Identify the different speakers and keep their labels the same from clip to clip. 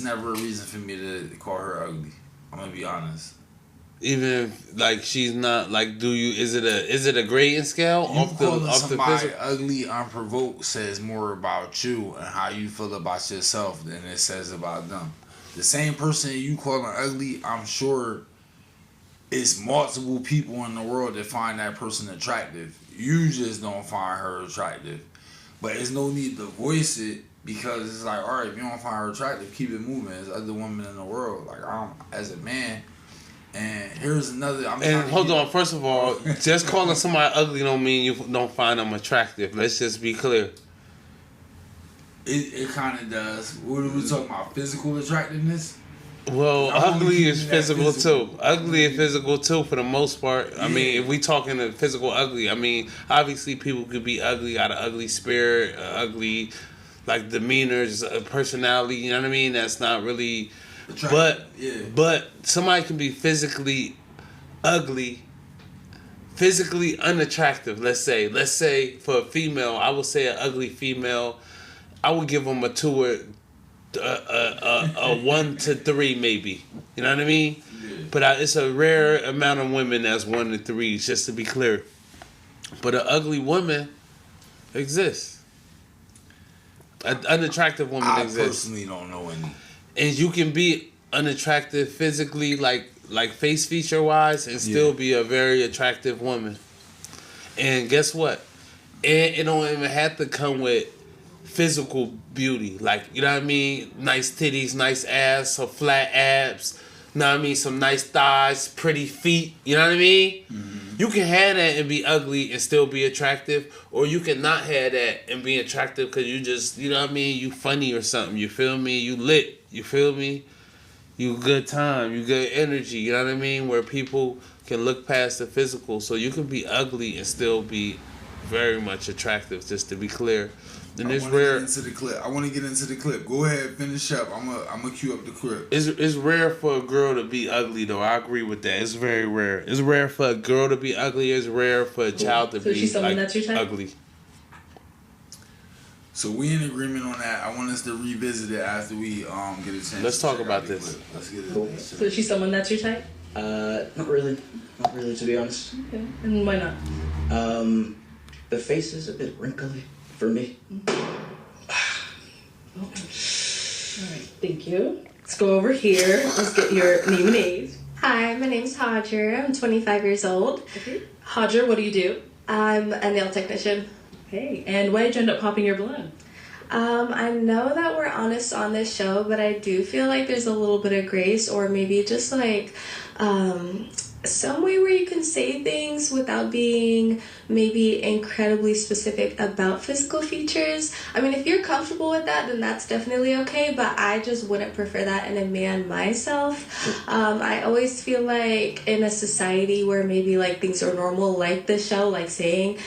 Speaker 1: never a reason for me to call her ugly. I'm gonna be honest.
Speaker 2: Even if, like, she's not, like, is it a grading scale
Speaker 1: You
Speaker 2: off
Speaker 1: calling
Speaker 2: the
Speaker 1: somebody
Speaker 2: physical?
Speaker 1: ugly unprovoked says more about you and how you feel about yourself than it says about them. The same person you calling ugly, I'm sure it's multiple people in the world that find that person attractive. You just don't find her attractive. But there's no need to voice it because it's like, all right, if you don't find her attractive, keep it moving. There's other women in the world. Like, as a man, and here's another.
Speaker 2: And hold on, first of all, just calling somebody ugly don't mean you don't find them attractive. Let's just be clear.
Speaker 1: It kind of does. What are we talking about? Physical attractiveness?
Speaker 2: Well, ugly is physical too. Ugly is physical too for the most part. I mean, if we talking the physical ugly, I mean, obviously people could be ugly, got an ugly spirit, ugly, like demeanors, personality. You know what I mean? That's not really. But somebody can be physically ugly, physically unattractive. Let's say for a female, I would say an ugly female, I would give them a 1 to 3 maybe. You know what I mean? Yeah. But it's a rare amount of women that's 1 to 3, just to be clear. But an ugly woman exists. An unattractive woman exists.
Speaker 1: I personally don't know any.
Speaker 2: And you can be unattractive physically, like face feature wise, and still be a very attractive woman. And guess what? It don't even have to come with physical beauty. Like, you know what I mean? Nice titties, nice ass, some flat abs. You know what I mean? Some nice thighs, pretty feet. You know what I mean? Mm-hmm. You can have that and be ugly and still be attractive. Or you can not have that and be attractive because you just, you know what I mean? You funny or something. You feel me? You lit. You feel me? You good time. You good energy. You know what I mean? Where people can look past the physical. So you can be ugly and still be very much attractive, just to be clear. And it's rare.
Speaker 1: I want to get into the clip. Go ahead, finish up. I'm gonna cue up the clip.
Speaker 2: It's rare for a girl to be ugly, though. I agree with that. It's very rare. It's rare for a girl to be ugly. It's rare for a child to be
Speaker 3: she's someone that's your type?
Speaker 2: Ugly.
Speaker 1: So we in agreement on that. I want us to revisit it after we get a chance.
Speaker 2: Let's talk about this.
Speaker 1: Let's get it.
Speaker 3: Cool. So she's someone that's your type?
Speaker 4: Not really, to be honest.
Speaker 3: Okay. And why not?
Speaker 4: The face is a bit wrinkly for me.
Speaker 3: All right, thank you. Let's go over here. Let's get your name and age.
Speaker 5: Hi, my name's Hodger. I'm 25 years old.
Speaker 3: Okay. Hodger, what do you do?
Speaker 5: I'm a nail technician.
Speaker 3: Okay, and why did you end up popping your balloon?
Speaker 5: I know that we're honest on this show, but I do feel like there's a little bit of grace, or maybe just like some way where you can say things without being maybe incredibly specific about physical features. I mean, if you're comfortable with that, then that's definitely okay, but I just wouldn't prefer that in a man myself. I always feel like in a society where maybe like things are normal, like this show, like saying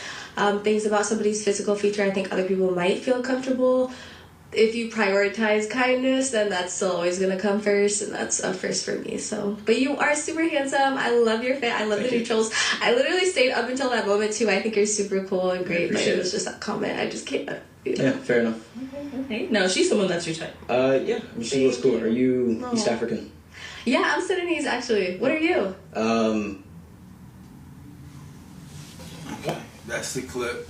Speaker 5: things about somebody's physical feature, I think other people might feel comfortable. If you prioritize kindness, then that's still always going to come first, and that's a first for me. So, but you are super handsome. I love your fit. I love the neutrals. I literally stayed up until that moment too. I think you're super cool and great, but it was just that comment. I just can't.
Speaker 4: Yeah, fair enough.
Speaker 3: Okay. No, she's someone that's your type.
Speaker 4: Yeah, she looks cool. Are you East African?
Speaker 5: Yeah, I'm Sudanese actually. What are you?
Speaker 1: Okay, that's the clip.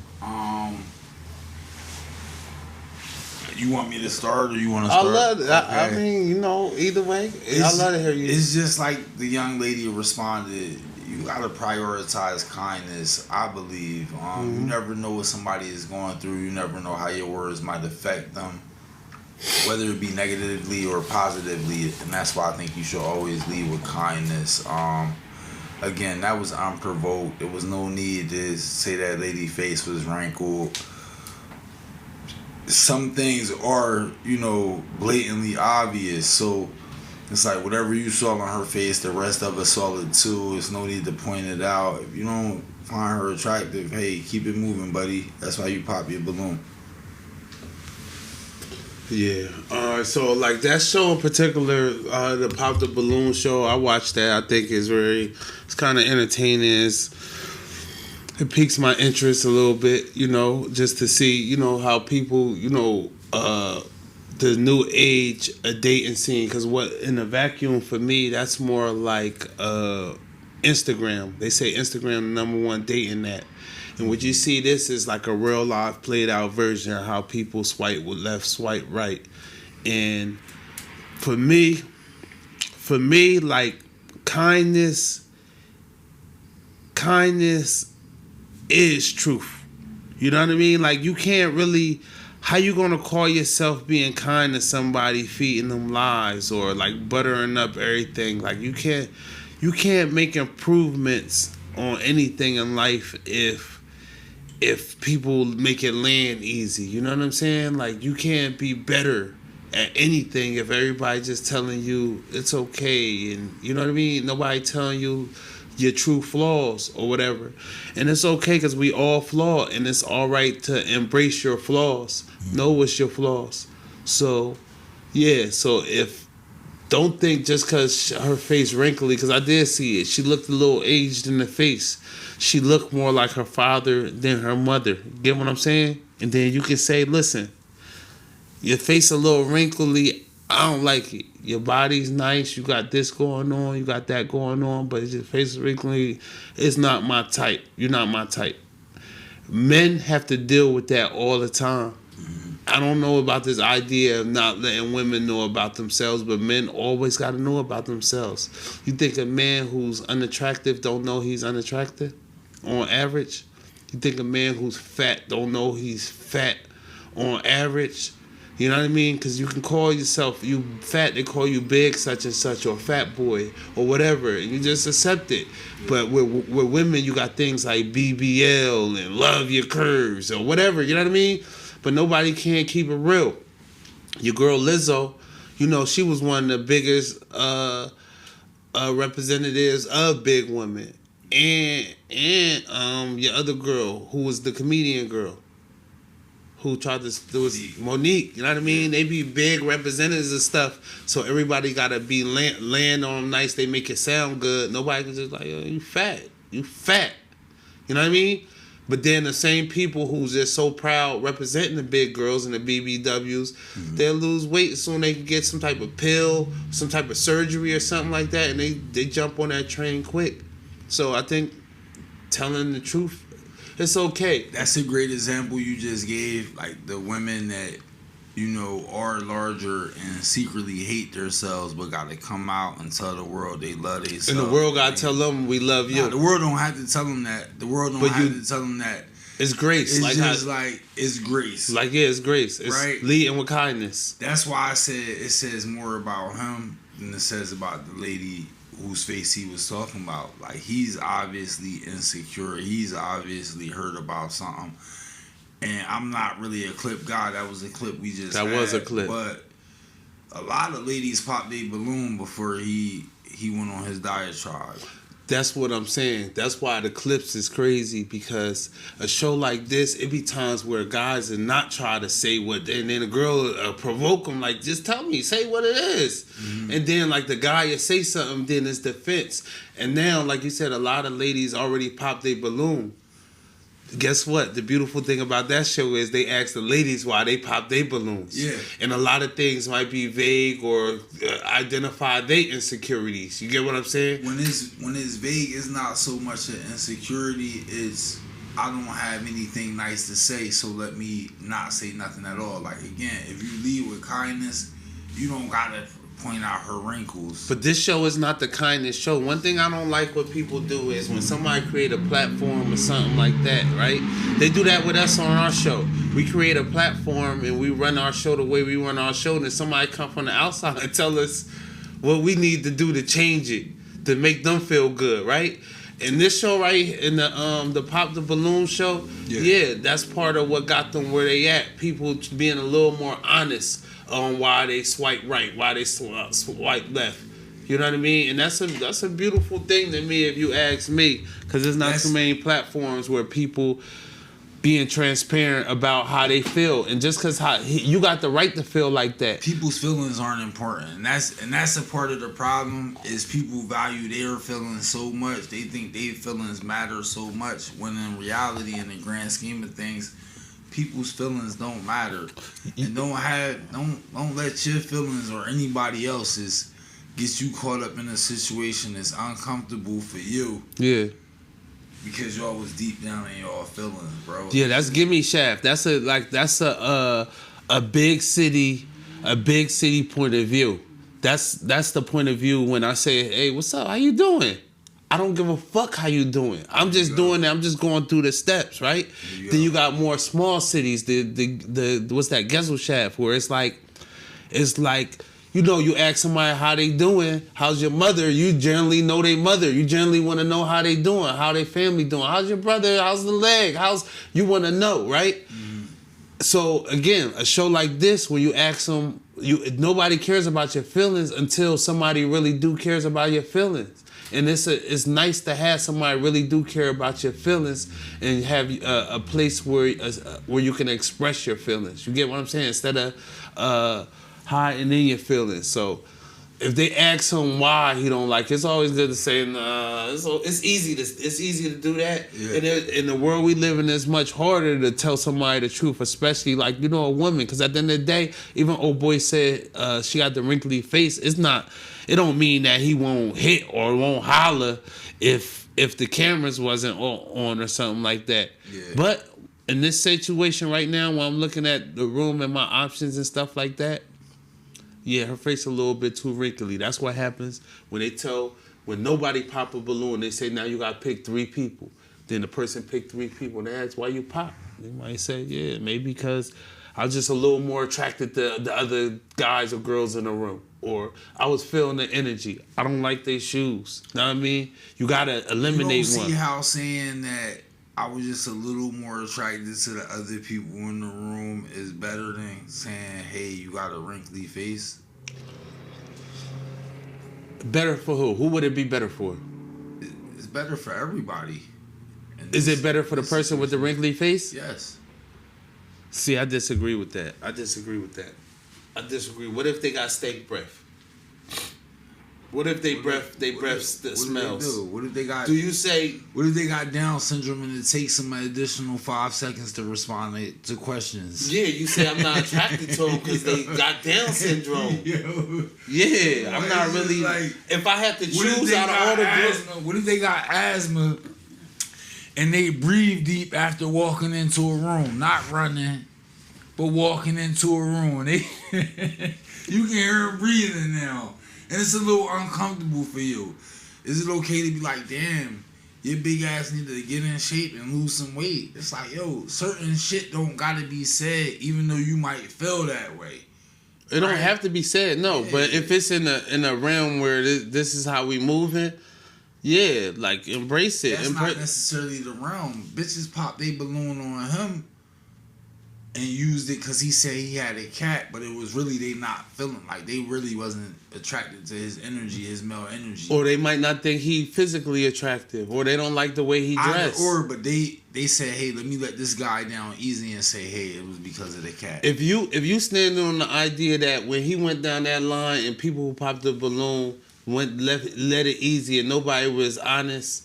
Speaker 1: You want me to start or you want to start?
Speaker 2: I love it. Okay. I mean, you know, either way, I love to hear you.
Speaker 1: It's just like the young lady responded. You gotta prioritize kindness, I believe. You never know what somebody is going through. You never know how your words might affect them, whether it be negatively or positively. And that's why I think you should always lead with kindness. Again, that was unprovoked. There was no need to say that lady face was wrinkled. Some things are, blatantly obvious. So it's like whatever you saw on her face, the rest of us saw it too. There's no need to point it out. If you don't find her attractive, hey, keep it moving, buddy. That's why you pop your balloon.
Speaker 2: Yeah. So like that show in particular, the Pop the Balloon show, I watched that. I think it's kind of entertaining. It piques my interest a little bit, just to see, how people, the new age dating scene, because what in a vacuum for me, that's more like Instagram. They say Instagram #1 dating app. And what you see, this is like a real life played out version of how people swipe with left, swipe right. And for me, like kindness is truth. You know what I mean? Like you can't really, how you gonna call yourself being kind to somebody, feeding them lies or like buttering up everything? Like you can't make improvements on anything in life if people make it land easy. You know what I'm saying? Like you can't be better at anything if everybody just telling you it's okay, and you know what I mean? Nobody telling you your true flaws or whatever. And it's okay because we all flawed, and it's all right to embrace your flaws. Know what's your flaws. So yeah, so if don't think just because her face wrinkly, because I did see it, she looked a little aged in the face. She looked more like her father than her mother. Get what I'm saying? And then you can say, listen, your face a little wrinkly, I don't like it. Your body's nice, you got this going on, you got that going on, but your face is wrinkly. It's not my type. You're not my type. Men have to deal with that all the time. I don't know about this idea of not letting women know about themselves, but men always got to know about themselves. You think a man who's unattractive don't know he's unattractive on average? You think a man who's fat don't know he's fat on average? You know what I mean? Because you can call yourself, you fat, they call you big such and such, or fat boy, or whatever, and you just accept it. But with women, you got things like BBL and love your curves, or whatever, you know what I mean? But nobody can keep it real. Your girl Lizzo, you know, she was one of the biggest representatives of big women. And your other girl, who was the comedian girl, who tried to do was Monique, you know what I mean? They be big representatives of stuff, so everybody gotta be land on them nice. They make it sound good. Nobody can just like, oh, you fat, you know what I mean? But then the same people who's just so proud representing the big girls and the BBWs, they'll lose weight as soon as they can get some type of pill, some type of surgery or something like that, and they jump on that train quick. So I think telling the truth, it's okay.
Speaker 1: That's a great example you just gave. Like the women that, you know, are larger and secretly hate themselves, but got to come out and tell the world they love themselves.
Speaker 2: And the world got to tell them we love you.
Speaker 1: Nah, the world don't have to tell them that. The world don't have to tell them that.
Speaker 2: It's grace.
Speaker 1: It's
Speaker 2: like
Speaker 1: just like, it's grace.
Speaker 2: Like, yeah, it's grace. It's
Speaker 1: right?
Speaker 2: leading with kindness.
Speaker 1: That's why I said it says more about him than it says about the lady whose face he was talking about. Like, he's obviously insecure. He's obviously heard about something. And I'm not really a clip guy. That was a clip we just had.
Speaker 2: Was a clip.
Speaker 1: But a lot of ladies popped their balloon before he went on his diatribe.
Speaker 2: That's what I'm saying. That's why the clips is crazy, because a show like this, it be times where guys are not try to say what, and then a girl provoke them, like, just tell me, say what it is. Mm-hmm. And then like the guy will say something, then it's defense. And now, like you said, a lot of ladies already popped their balloon. Guess what? The beautiful thing about that show is they ask the ladies why they pop their balloons. Yeah. And a lot of things might be vague or identify their insecurities. You get what I'm saying?
Speaker 1: When it's vague, it's not so much an insecurity. It's, I don't have anything nice to say, so let me not say nothing at all. Like, again, if you lead with kindness, you don't gotta point out her wrinkles.
Speaker 2: But this show is not the kindness show. One thing I don't like what people do is when somebody create a platform or something like that, right? They do that with us on our show. We create a platform and we run our show the way we run our show, and then somebody come from the outside and tell us what we need to do to change it, to make them feel good, right? In this show, right, in the Pop the Balloon show, yeah, that's part of what got them where they at. People being a little more honest on why they swipe right, why they swipe left. You know what I mean? And that's a beautiful thing to me, if you ask me, because there's not too many platforms where people being transparent about how they feel, and just because you got the right to feel like that.
Speaker 1: People's feelings aren't important, and that's a part of the problem. Is people value their feelings so much, they think their feelings matter so much, when in reality, in the grand scheme of things, people's feelings don't matter, and don't let your feelings or anybody else's get you caught up in a situation that's uncomfortable for you.
Speaker 2: Yeah.
Speaker 1: Because y'all was deep down in y'all feelings, bro.
Speaker 2: Yeah, that's Gimme Shaft. That's a big city point of view. That's the point of view when I say, hey, what's up? How you doing? I don't give a fuck how you doing. I'm just doing that. I'm just going through the steps, right? Then you got more small cities. The what's that? Gesellschaft, where it's like, you know, you ask somebody how they doing. How's your mother? You generally know their mother. You generally want to know how they doing, how their family doing. How's your brother? How's the leg? You want to know, right? Mm-hmm. So again, a show like this, when you ask them, nobody cares about your feelings until somebody really cares about your feelings. And it's nice to have somebody really do care about your feelings and have a place where you can express your feelings. You get what I'm saying? Instead of hiding in your feelings. So if they ask him why he don't like, it's always good to say, nah. It's easy to do that. Yeah. And in the world we live in, it's much harder to tell somebody the truth, especially like, you know, a woman. Because at the end of the day, even old boy said she got the wrinkly face. It don't mean that he won't hit or won't holler if the cameras wasn't on or something like that. Yeah. But in this situation right now, when I'm looking at the room and my options and stuff like that, yeah, her face a little bit too wrinkly. That's what happens when nobody pop a balloon. They say, now you got to pick 3 people. Then the person picked 3 people. And they ask, why you pop? They might say, yeah, maybe because I was just a little more attracted to the other guys or girls in the room. Or I was feeling the energy. I don't like their shoes. Know what I mean? You got to eliminate one.
Speaker 1: You don't see how saying that I was just a little more attracted to the other people in the room is better than saying, hey, you got a wrinkly face?
Speaker 2: Better for who? Who would it be better for?
Speaker 1: It's better for everybody.
Speaker 2: Is it better for the person with the wrinkly face?
Speaker 1: Yes.
Speaker 2: See, I disagree with that. What if they got steak breath? What if they smells?
Speaker 1: What if they got?
Speaker 2: Do you say?
Speaker 1: What if they got Down syndrome and it takes them an additional 5 seconds to respond to questions?
Speaker 2: Yeah, you say I'm not attracted to them because they got Down syndrome. Yeah, I'm not really. Like, if I had to choose out of all the
Speaker 1: asthma, what if they got asthma and they breathe deep after walking into a room, not running, but walking into a room? You can hear them breathing now. And it's a little uncomfortable for you. Is it okay to be like, damn, your big ass need to get in shape and lose some weight? It's like, yo, certain shit don't gotta be said, even though you might feel that way.
Speaker 2: It don't have to be said, no. Yeah. But if it's in a realm where this is how we moving, yeah, like embrace it.
Speaker 1: That's not necessarily the realm. Bitches pop they balloon on him and used it because he said he had a cat, but it was really they not feeling like they really wasn't attracted to his energy, his male energy.
Speaker 2: Or they might not think he physically attractive, or they don't like the way he dressed.
Speaker 1: But they said, hey, let me let this guy down easy and say, hey, it was because of the cat.
Speaker 2: If you standing on the idea that when he went down that line and people who popped the balloon let it easy and nobody was honest,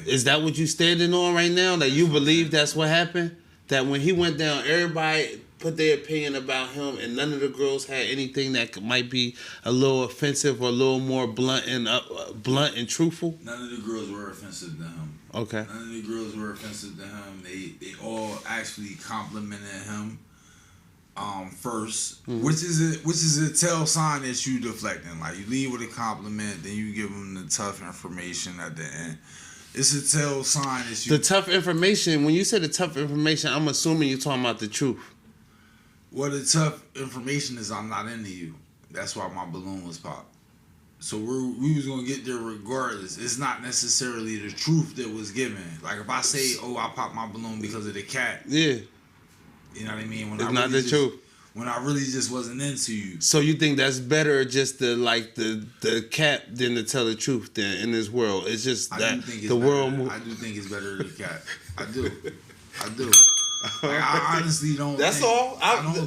Speaker 2: is that what you standing on right now? That you believe that's what happened? That when he went down, everybody put their opinion about him, and none of the girls had anything that might be a little offensive or a little more blunt and truthful.
Speaker 1: None of the girls were offensive to him.
Speaker 2: Okay.
Speaker 1: None of the girls were offensive to him. They all actually complimented him first, which is a tell sign that you deflecting. Like you leave with a compliment, then you give them the tough information at the end. It's a tell sign that you...
Speaker 2: The tough information, when you say the tough information, I'm assuming you're talking about the truth.
Speaker 1: Well, the tough information is I'm not into you. That's why my balloon was popped. So we was going to get there regardless. It's not necessarily the truth that was given. Like if I say, oh, I popped my balloon because of the cat.
Speaker 2: Yeah.
Speaker 1: You know what I mean?
Speaker 2: It's not the truth.
Speaker 1: When I really just wasn't into you.
Speaker 2: So you think that's better just to like the cat than to tell the truth then in this world? It's just that the world...
Speaker 1: I do think it's better than the cat. I do. Like, I honestly don't
Speaker 2: That's all?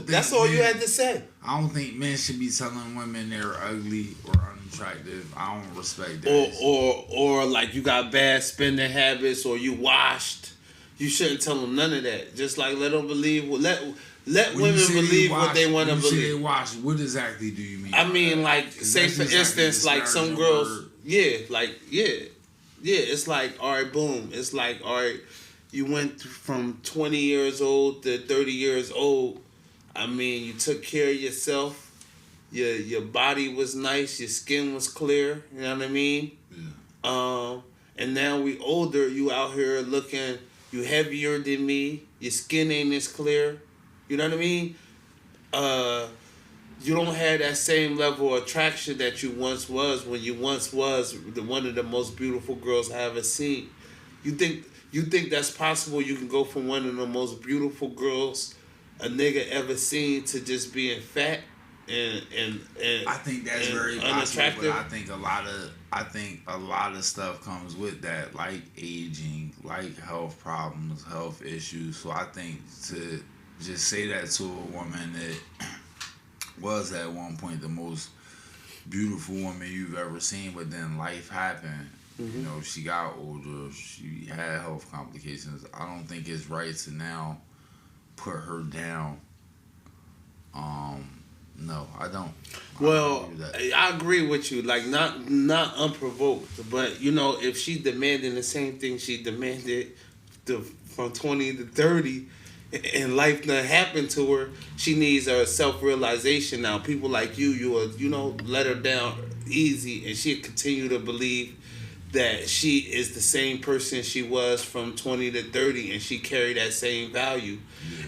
Speaker 2: That's all you had to say?
Speaker 1: I don't think men should be telling women they're ugly or unattractive. I don't respect that.
Speaker 2: Or like you got bad spending habits or you washed. you shouldn't tell them none of that. Just like let them believe. Let
Speaker 1: When
Speaker 2: women
Speaker 1: you say
Speaker 2: believe
Speaker 1: watch,
Speaker 2: what they want to
Speaker 1: when you say
Speaker 2: believe.
Speaker 1: they watch, what exactly do you mean?
Speaker 2: I mean, like,
Speaker 1: 'Cause
Speaker 2: say
Speaker 1: that's
Speaker 2: for
Speaker 1: exactly
Speaker 2: instance, like some
Speaker 1: disparaging
Speaker 2: girls,
Speaker 1: word.
Speaker 2: yeah. It's like, all right, boom. It's like, all right, you went from 20 years old to 30 years old. I mean, you took care of yourself. Your body was nice. Your skin was clear. You know what I mean?
Speaker 1: Yeah.
Speaker 2: And now we older. You out here looking. You heavier than me. Your skin ain't as clear. You know what I mean? You don't have that same level of attraction that you once was when you once was one of the most beautiful girls I ever seen. You think that's possible? You can go from one of the most beautiful girls a nigga ever seen to just being fat and
Speaker 1: I think that's
Speaker 2: and
Speaker 1: very possible,
Speaker 2: unattractive.
Speaker 1: but I think a lot of stuff comes with that, like aging, like health problems, health issues. So I think to just say that to a woman that was at one point the most beautiful woman you've ever seen, but then life happened.
Speaker 2: Mm-hmm.
Speaker 1: You know, she got older, she had health complications. I don't think it's right to now put her down. No, I don't.
Speaker 2: Well,
Speaker 1: I
Speaker 2: I agree with you. Like not unprovoked, but you know, if she's demanding the same thing she demanded from 20 to 30, and life done happened to her, she needs a self-realization now. People like you will, let her down easy, and she'll continue to believe that she is the same person she was from 20 to 30, and she carry that same value.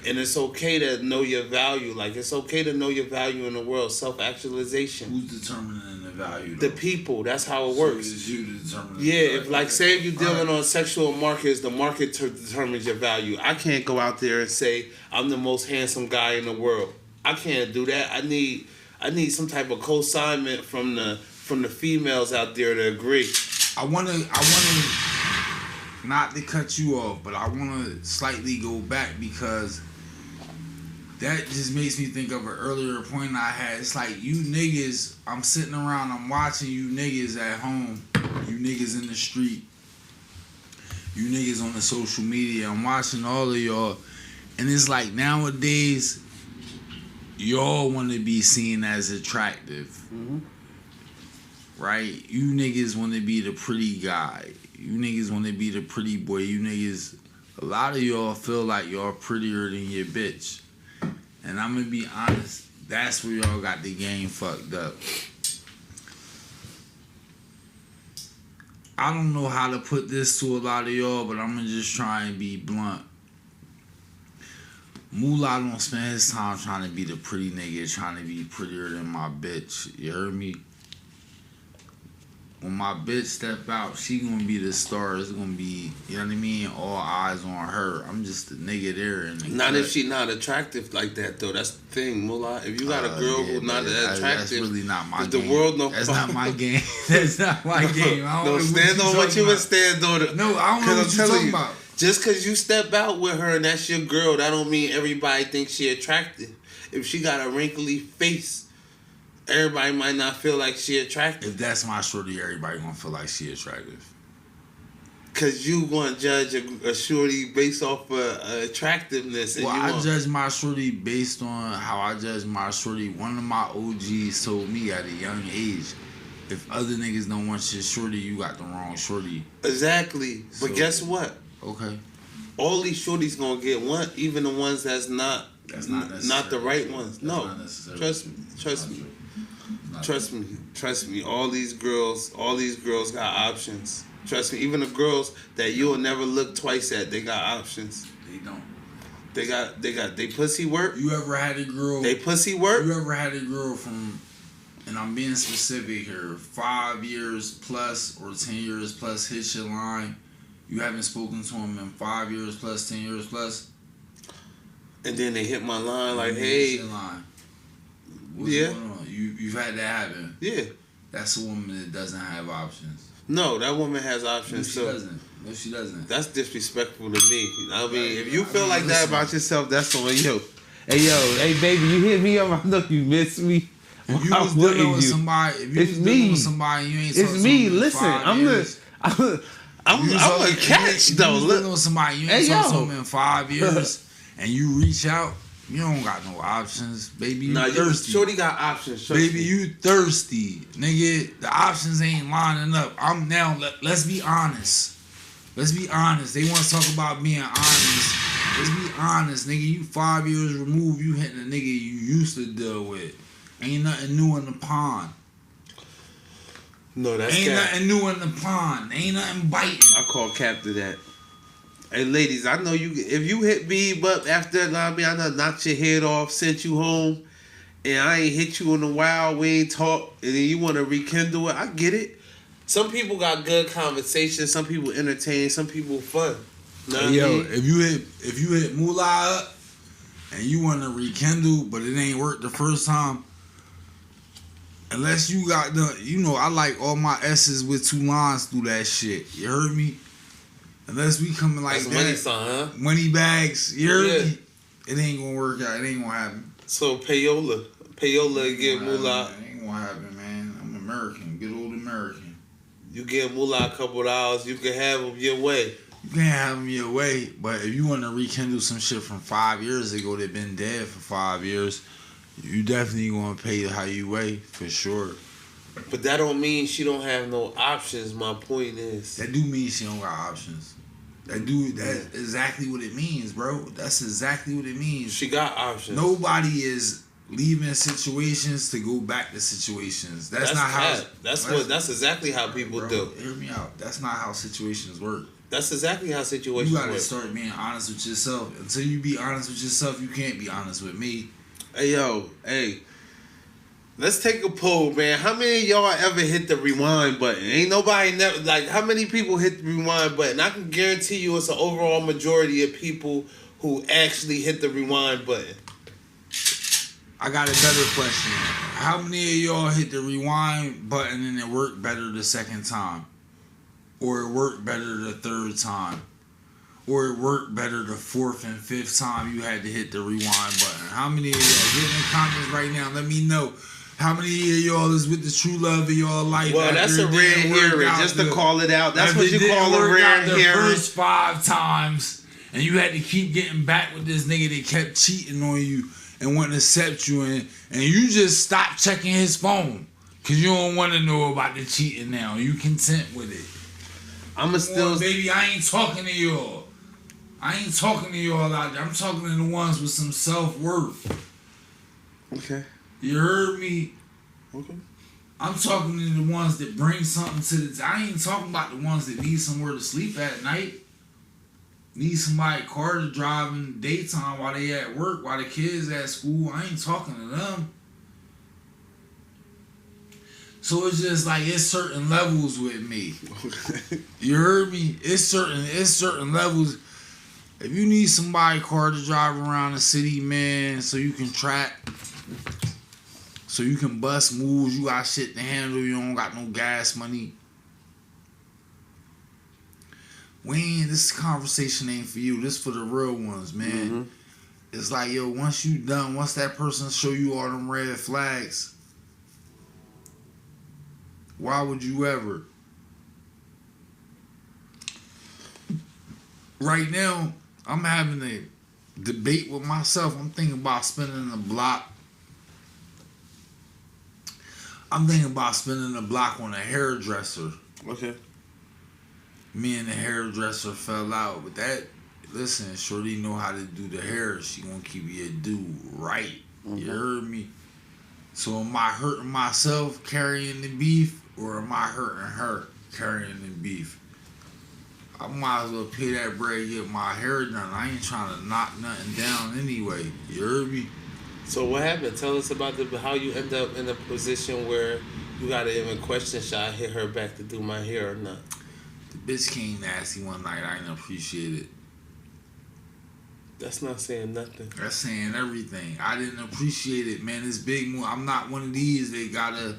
Speaker 2: And it's okay to know your value. Like, it's okay to know your value in the world. Self-actualization.
Speaker 1: Who's determining the value?
Speaker 2: The people. That's how it works.
Speaker 1: So it's you to determine the
Speaker 2: Yeah,
Speaker 1: value.
Speaker 2: if like say if you're dealing on sexual markets, the market determines your value. I can't go out there and say I'm the most handsome guy in the world. I can't do that. I need some type of co-signment from the females out there to agree.
Speaker 1: I wanna not to cut you off, but I wanna slightly go back because that just makes me think of an earlier point I had. It's like you niggas, I'm sitting around, I'm watching you niggas at home, you niggas in the street, you niggas on the social media, I'm watching all of y'all, and it's like nowadays, y'all want to be seen as attractive.
Speaker 2: Mm-hmm.
Speaker 1: Right? You niggas want to be the pretty guy. You niggas want to be the pretty boy. You niggas, a lot of y'all feel like y'all prettier than your bitch. And I'm going to be honest, that's where y'all got the game fucked up. I don't know how to put this to a lot of y'all, but I'm going to just try and be blunt. Moolah don't spend his time trying to be the pretty nigga, trying to be prettier than my bitch. You heard me? When my bitch step out, she gonna be the star. It's gonna be, you know what I mean? All eyes on her. I'm just a nigga there. And
Speaker 2: Not if she not attractive like that though. That's the thing, Mullah. If you got a girl who's not that attractive,
Speaker 1: that's really not my
Speaker 2: if
Speaker 1: game.
Speaker 2: the world don't
Speaker 1: That's not my game. That's not my game. I don't
Speaker 2: No,
Speaker 1: know
Speaker 2: stand on what you would stand on.
Speaker 1: No, I don't know what you're talking about.
Speaker 2: Just because you step out with her and that's your girl, that don't mean everybody thinks she attractive. If she got a wrinkly face, everybody might not feel like she attractive.
Speaker 1: If that's my shorty, everybody gonna feel like she attractive.
Speaker 2: Cause you gonna judge a shorty based off of attractiveness. And
Speaker 1: Well, I judge my shorty based on how I judge my shorty. One of my OGs told me at a young age, if other niggas don't want your shorty, you got the wrong shorty.
Speaker 2: Exactly. But
Speaker 1: So,
Speaker 2: guess what?
Speaker 1: Okay.
Speaker 2: All these shorties gonna get one, even the ones that's not the right ones.
Speaker 1: That's
Speaker 2: No,
Speaker 1: not necessarily
Speaker 2: trust me. Trust me. All these girls got options. Trust me. Even the girls that you'll never look twice at, they got options.
Speaker 1: They don't.
Speaker 2: They pussy work.
Speaker 1: You ever had a girl?
Speaker 2: They pussy work.
Speaker 1: You ever had a girl from, and I'm being specific here, 5 years plus or 10 years plus hit your line? You haven't spoken to him in 5 years plus, 10 years plus?
Speaker 2: And then they hit my line like,
Speaker 1: Hit
Speaker 2: hey.
Speaker 1: your line. What's
Speaker 2: Yeah.
Speaker 1: going on? You've had that happen.
Speaker 2: Yeah.
Speaker 1: That's a woman that doesn't have options.
Speaker 2: No, that woman has
Speaker 1: No,
Speaker 2: options
Speaker 1: she
Speaker 2: too.
Speaker 1: doesn't. No, she doesn't.
Speaker 2: That's disrespectful to me. I mean,
Speaker 1: Right.
Speaker 2: if you
Speaker 1: I
Speaker 2: feel
Speaker 1: mean,
Speaker 2: like that
Speaker 1: listen.
Speaker 2: about yourself, that's on you. Hey baby, you hit me up. I know you miss me.
Speaker 1: If you
Speaker 2: Why
Speaker 1: was
Speaker 2: wouldn't
Speaker 1: dealing with
Speaker 2: you?
Speaker 1: somebody, if you
Speaker 2: It's
Speaker 1: was
Speaker 2: me.
Speaker 1: dealing with somebody, you ain't talked
Speaker 2: It's
Speaker 1: to
Speaker 2: me.
Speaker 1: them in
Speaker 2: Listen,
Speaker 1: 5
Speaker 2: I'm
Speaker 1: years.
Speaker 2: I'm a catch though.
Speaker 1: You
Speaker 2: Look,
Speaker 1: know somebody, you
Speaker 2: Hey,
Speaker 1: ain't talk to
Speaker 2: yo.
Speaker 1: them in 5 years, and you reach out. You don't got no options, baby. You
Speaker 2: nah,
Speaker 1: thirsty.
Speaker 2: Shorty got options. Trust
Speaker 1: Baby,
Speaker 2: me.
Speaker 1: you thirsty, nigga. The options ain't lining up. I'm now. Let's be honest. Let's be honest. They want to talk about being honest. Let's be honest, nigga. You 5 years removed. You hitting a nigga you used to deal with. Ain't nothing new in the pond.
Speaker 2: No, that's
Speaker 1: Ain't
Speaker 2: cap.
Speaker 1: nothing new in the pond. Ain't nothing biting.
Speaker 2: I call cap to that. Hey, ladies, I know you. If you hit Beeb up after, I done knocked your head off, sent you home, and I ain't hit you in a while, we ain't talk, and then you want to rekindle it, I get it. Some people got good conversation, some people entertain, some people fun. Know what I
Speaker 1: Yo,
Speaker 2: mean?
Speaker 1: if you hit Moolah up and you want to rekindle, but it ain't worked the first time, unless you got I like all my S's with 2 lines through that shit. You heard me? Unless we coming like
Speaker 2: That's
Speaker 1: that,
Speaker 2: money sign, huh?
Speaker 1: money bags. You heard
Speaker 2: Yeah.
Speaker 1: me? It ain't gonna work out. It ain't gonna happen.
Speaker 2: So payola and get moolah.
Speaker 1: It ain't gonna happen, man. I'm American, good old American.
Speaker 2: You get moolah a couple of dollars, you can have them your way.
Speaker 1: You can't have them your way, but if you want to rekindle some shit from 5 years ago that been dead for 5 years, you definitely gonna pay how you weigh for sure.
Speaker 2: But that don't mean she don't have no options. My point is,
Speaker 1: That do mean she don't got options. That's exactly what it means, bro. That's exactly what it means.
Speaker 2: she got options.
Speaker 1: Nobody is leaving situations to go back to situations. That's not how.
Speaker 2: cap. That's exactly how people
Speaker 1: bro,
Speaker 2: do.
Speaker 1: Hear me out. That's not how situations work.
Speaker 2: That's exactly how situations
Speaker 1: You gotta
Speaker 2: work.
Speaker 1: start being honest with yourself. Until you be honest with yourself, you can't be honest with me.
Speaker 2: Hey yo, hey. Let's take a poll, man. How many of y'all ever hit the rewind button? Ain't nobody never like. How many people hit the rewind button? I can guarantee you, it's an overall majority of people who actually hit the rewind button.
Speaker 1: I got a better question. How many of y'all hit the rewind button and it worked better the second time? Or it worked better the third time? Or it worked better the fourth and fifth time you had to hit the rewind button? How many of y'all? Get in the comments right now. Let me know. How many of y'all is with the true love of y'all life?
Speaker 2: Well, that's a rare hearing, just to call it out. That's what you call a rare
Speaker 1: the
Speaker 2: hearing.
Speaker 1: first 5 times, and you had to keep getting back with this nigga that kept cheating on you and wouldn't accept you, and you just stopped checking his phone because you don't want to know about the cheating now. You content with it.
Speaker 2: I'ma still,
Speaker 1: Baby, I ain't talking to y'all. I ain't talking to y'all out there. I'm talking to the ones with some self-worth.
Speaker 2: okay.
Speaker 1: You heard me?
Speaker 2: Okay.
Speaker 1: I'm talking to the ones that bring something to the... I ain't talking about the ones that need somewhere to sleep at night. Need somebody car to drive in the daytime while they at work, while the kids at school. I ain't talking to them. So it's just like it's certain levels with me. You heard me? It's certain levels. If you need somebody car to drive around the city, man, so you can track, so you can bust moves, you got shit to handle, you don't got no gas money. This conversation ain't for you. This for the real ones, man.
Speaker 2: Mm-hmm.
Speaker 1: It's like, yo, once that person show you all them red flags, why would you ever? Right now, I'm having a debate with myself. I'm thinking about spending the block. I'm thinking about spending the block on a hairdresser.
Speaker 2: Okay.
Speaker 1: Me and the hairdresser fell out, but listen, Shorty know how to do the hair. She gonna keep your dude right.
Speaker 2: Mm-hmm.
Speaker 1: You heard me? So am I hurting myself carrying the beef, or am I hurting her carrying the beef? I might as well pay that bread, get my hair done. I ain't trying to knock nothing down anyway. You heard me?
Speaker 2: So what happened? Tell us about how you end up in a position where you gotta even question, should I hit her back to do my hair or not?
Speaker 1: The bitch came nasty one night. I didn't appreciate it.
Speaker 2: That's not saying nothing.
Speaker 1: That's saying everything. I didn't appreciate it, man. It's big move. I'm not one of these that gotta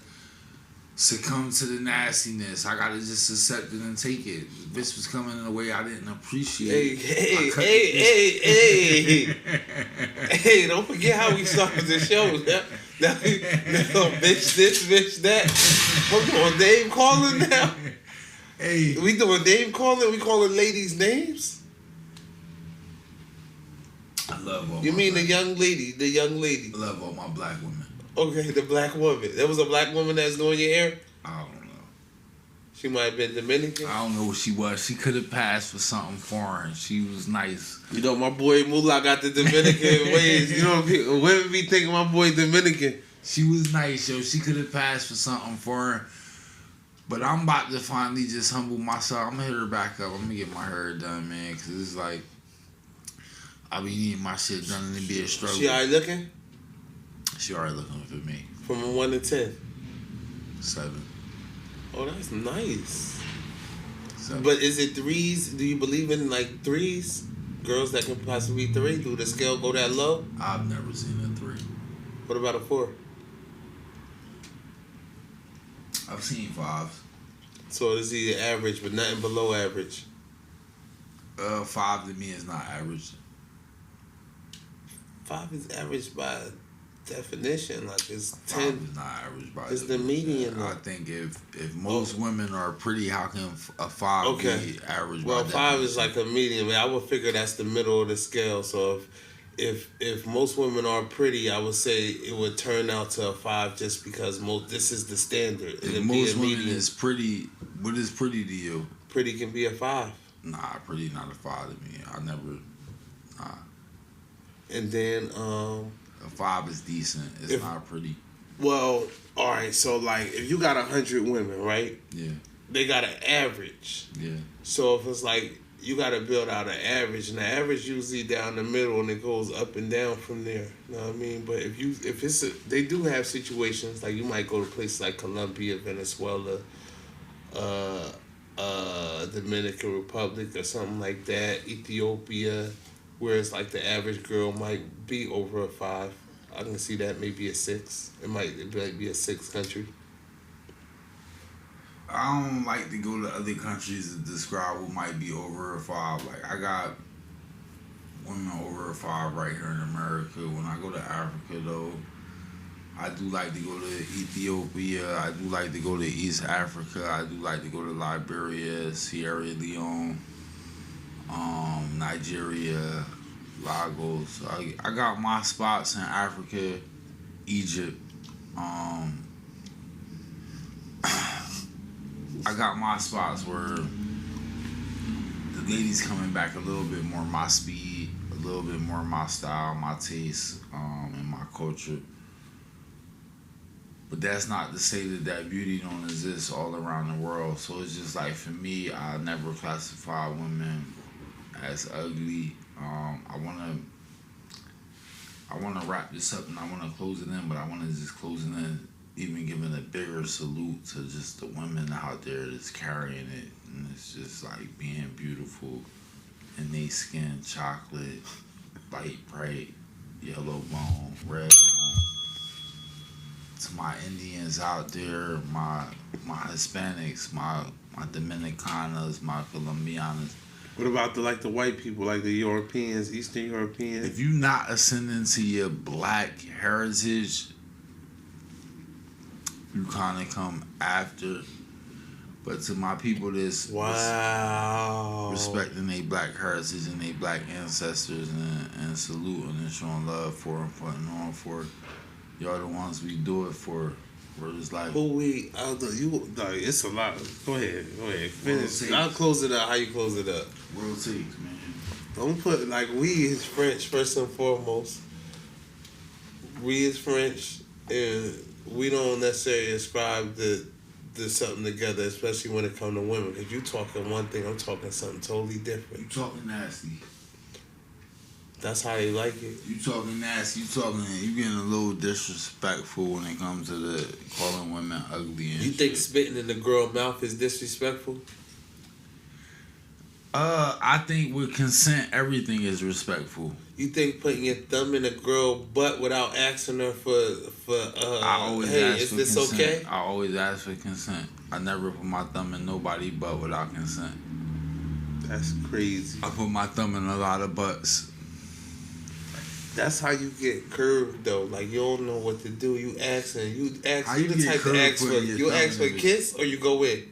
Speaker 1: succumb to the nastiness. I gotta just accept it and take it. The bitch was coming in a way I didn't appreciate.
Speaker 2: Hey, don't forget how we started the show. Now, bitch this, bitch that. Hold on, Dave calling now.
Speaker 1: Hey,
Speaker 2: We doing name calling? We calling ladies names?
Speaker 1: I love all
Speaker 2: You
Speaker 1: my
Speaker 2: mean the
Speaker 1: black,
Speaker 2: young lady? The young lady.
Speaker 1: I love all my black women.
Speaker 2: Okay, the black woman. There was a black woman that's doing your hair?
Speaker 1: I don't know.
Speaker 2: She might have been Dominican.
Speaker 1: I don't know what she was. She could have passed for something foreign. She was nice.
Speaker 2: You know, my boy Moolah got the Dominican ways. You know, women be thinking my boy Dominican.
Speaker 1: She was nice, yo. She could have passed for something foreign. But I'm about to finally just humble myself. I'm gonna hit her back up. I'm gonna get my hair done, man. Cause it's like I be needing my shit done and it be a struggle.
Speaker 2: She alright looking?
Speaker 1: She already looking for me.
Speaker 2: From a 1 to 10.
Speaker 1: 7.
Speaker 2: Oh, that's nice.
Speaker 1: 7.
Speaker 2: But is it threes? Do you believe in like threes? Girls that can possibly be 3? Do the scale go that low?
Speaker 1: I've never seen a 3.
Speaker 2: What about a 4?
Speaker 1: I've seen 5s.
Speaker 2: So it's either average, but nothing below average.
Speaker 1: 5 to me is not average.
Speaker 2: 5 is average by definition. Like it's
Speaker 1: 5
Speaker 2: 10.
Speaker 1: is not average by
Speaker 2: It's the
Speaker 1: definition.
Speaker 2: median,
Speaker 1: I
Speaker 2: though.
Speaker 1: think if most women are pretty, how can a 5 be average?
Speaker 2: Well,
Speaker 1: by
Speaker 2: 5 is
Speaker 1: definition?
Speaker 2: like a median. I would figure that's the middle of the scale. So if most women are pretty, I would say it would turn out to a 5 just because this is the standard.
Speaker 1: If
Speaker 2: It'd
Speaker 1: most
Speaker 2: be a
Speaker 1: women
Speaker 2: median.
Speaker 1: is pretty, what is pretty to you?
Speaker 2: Pretty can be a 5.
Speaker 1: Nah, pretty not a 5 to me. I never. Nah,
Speaker 2: And then
Speaker 1: a 5 is decent. It's not pretty.
Speaker 2: well, all right. So like if you got 100 women, right?
Speaker 1: Yeah,
Speaker 2: They got an average.
Speaker 1: yeah.
Speaker 2: So if it's like you got to build out an average, and the average usually down the middle, and it goes up and down from there. You know what I mean? But they do have situations like you might go to places like Colombia, Venezuela, Dominican Republic, or something like that, Ethiopia, where it's like the average girl might be over a 5. I can see that maybe a 6. It might be a 6 country.
Speaker 1: I don't like to go to other countries to describe what might be over a 5. Like I got women over a 5 right here in America. When I go to Africa though, I do like to go to Ethiopia. I do like to go to East Africa. I do like to go to Liberia, Sierra Leone, Nigeria, Lagos. I got my spots in Africa, Egypt. I got my spots where the ladies coming back a little bit more my speed, a little bit more my style, my taste, and my culture. But that's not to say that beauty don't exist all around the world. So it's just like for me, I never classify women as ugly. I wanna wrap this up and I wanna close it in, but I wanna just close it in, even giving a bigger salute to just the women out there that's carrying it, and it's just like being beautiful, and they skin chocolate, light bright, yellow bone, red bone. To my Indians out there, my Hispanics, my Dominicanas, my Colombianas.
Speaker 2: What about the white people, like the Europeans, Eastern Europeans?
Speaker 1: If you not ascending to your black heritage, you kind of come after. But to my people that's respecting their black heritage and their black ancestors and saluting and showing love for and putting on for, y'all the ones we do it for. We're just like,
Speaker 2: it's a lot. Go ahead. Finish. I'll close it up. How you close it up?
Speaker 1: World Teek, man.
Speaker 2: Don't put we is French first and foremost. We is French, and we don't necessarily ascribe to something together, especially when it comes to women. Because you talking one thing, I'm talking something totally different.
Speaker 1: You talking nasty.
Speaker 2: That's how they like it.
Speaker 1: You talking nasty. You getting a little disrespectful when it comes to the calling women ugly and
Speaker 2: You think
Speaker 1: shit.
Speaker 2: spitting in the girl mouth is disrespectful?
Speaker 1: I think with consent, everything is respectful.
Speaker 2: You think putting your thumb in a girl butt without asking her for
Speaker 1: I always
Speaker 2: hey,
Speaker 1: ask
Speaker 2: is
Speaker 1: for
Speaker 2: this
Speaker 1: consent.
Speaker 2: okay?
Speaker 1: I always ask for consent. I never put my thumb in nobody butt without consent.
Speaker 2: That's crazy.
Speaker 1: I put my thumb in a lot of butts.
Speaker 2: That's how you get curved though. Like you don't know what to do. You ask
Speaker 1: How
Speaker 2: you
Speaker 1: you
Speaker 2: the
Speaker 1: get
Speaker 2: type to
Speaker 1: curved
Speaker 2: ask for
Speaker 1: putting your
Speaker 2: you
Speaker 1: thumb
Speaker 2: ask for
Speaker 1: in
Speaker 2: a
Speaker 1: it?
Speaker 2: kiss or you go in.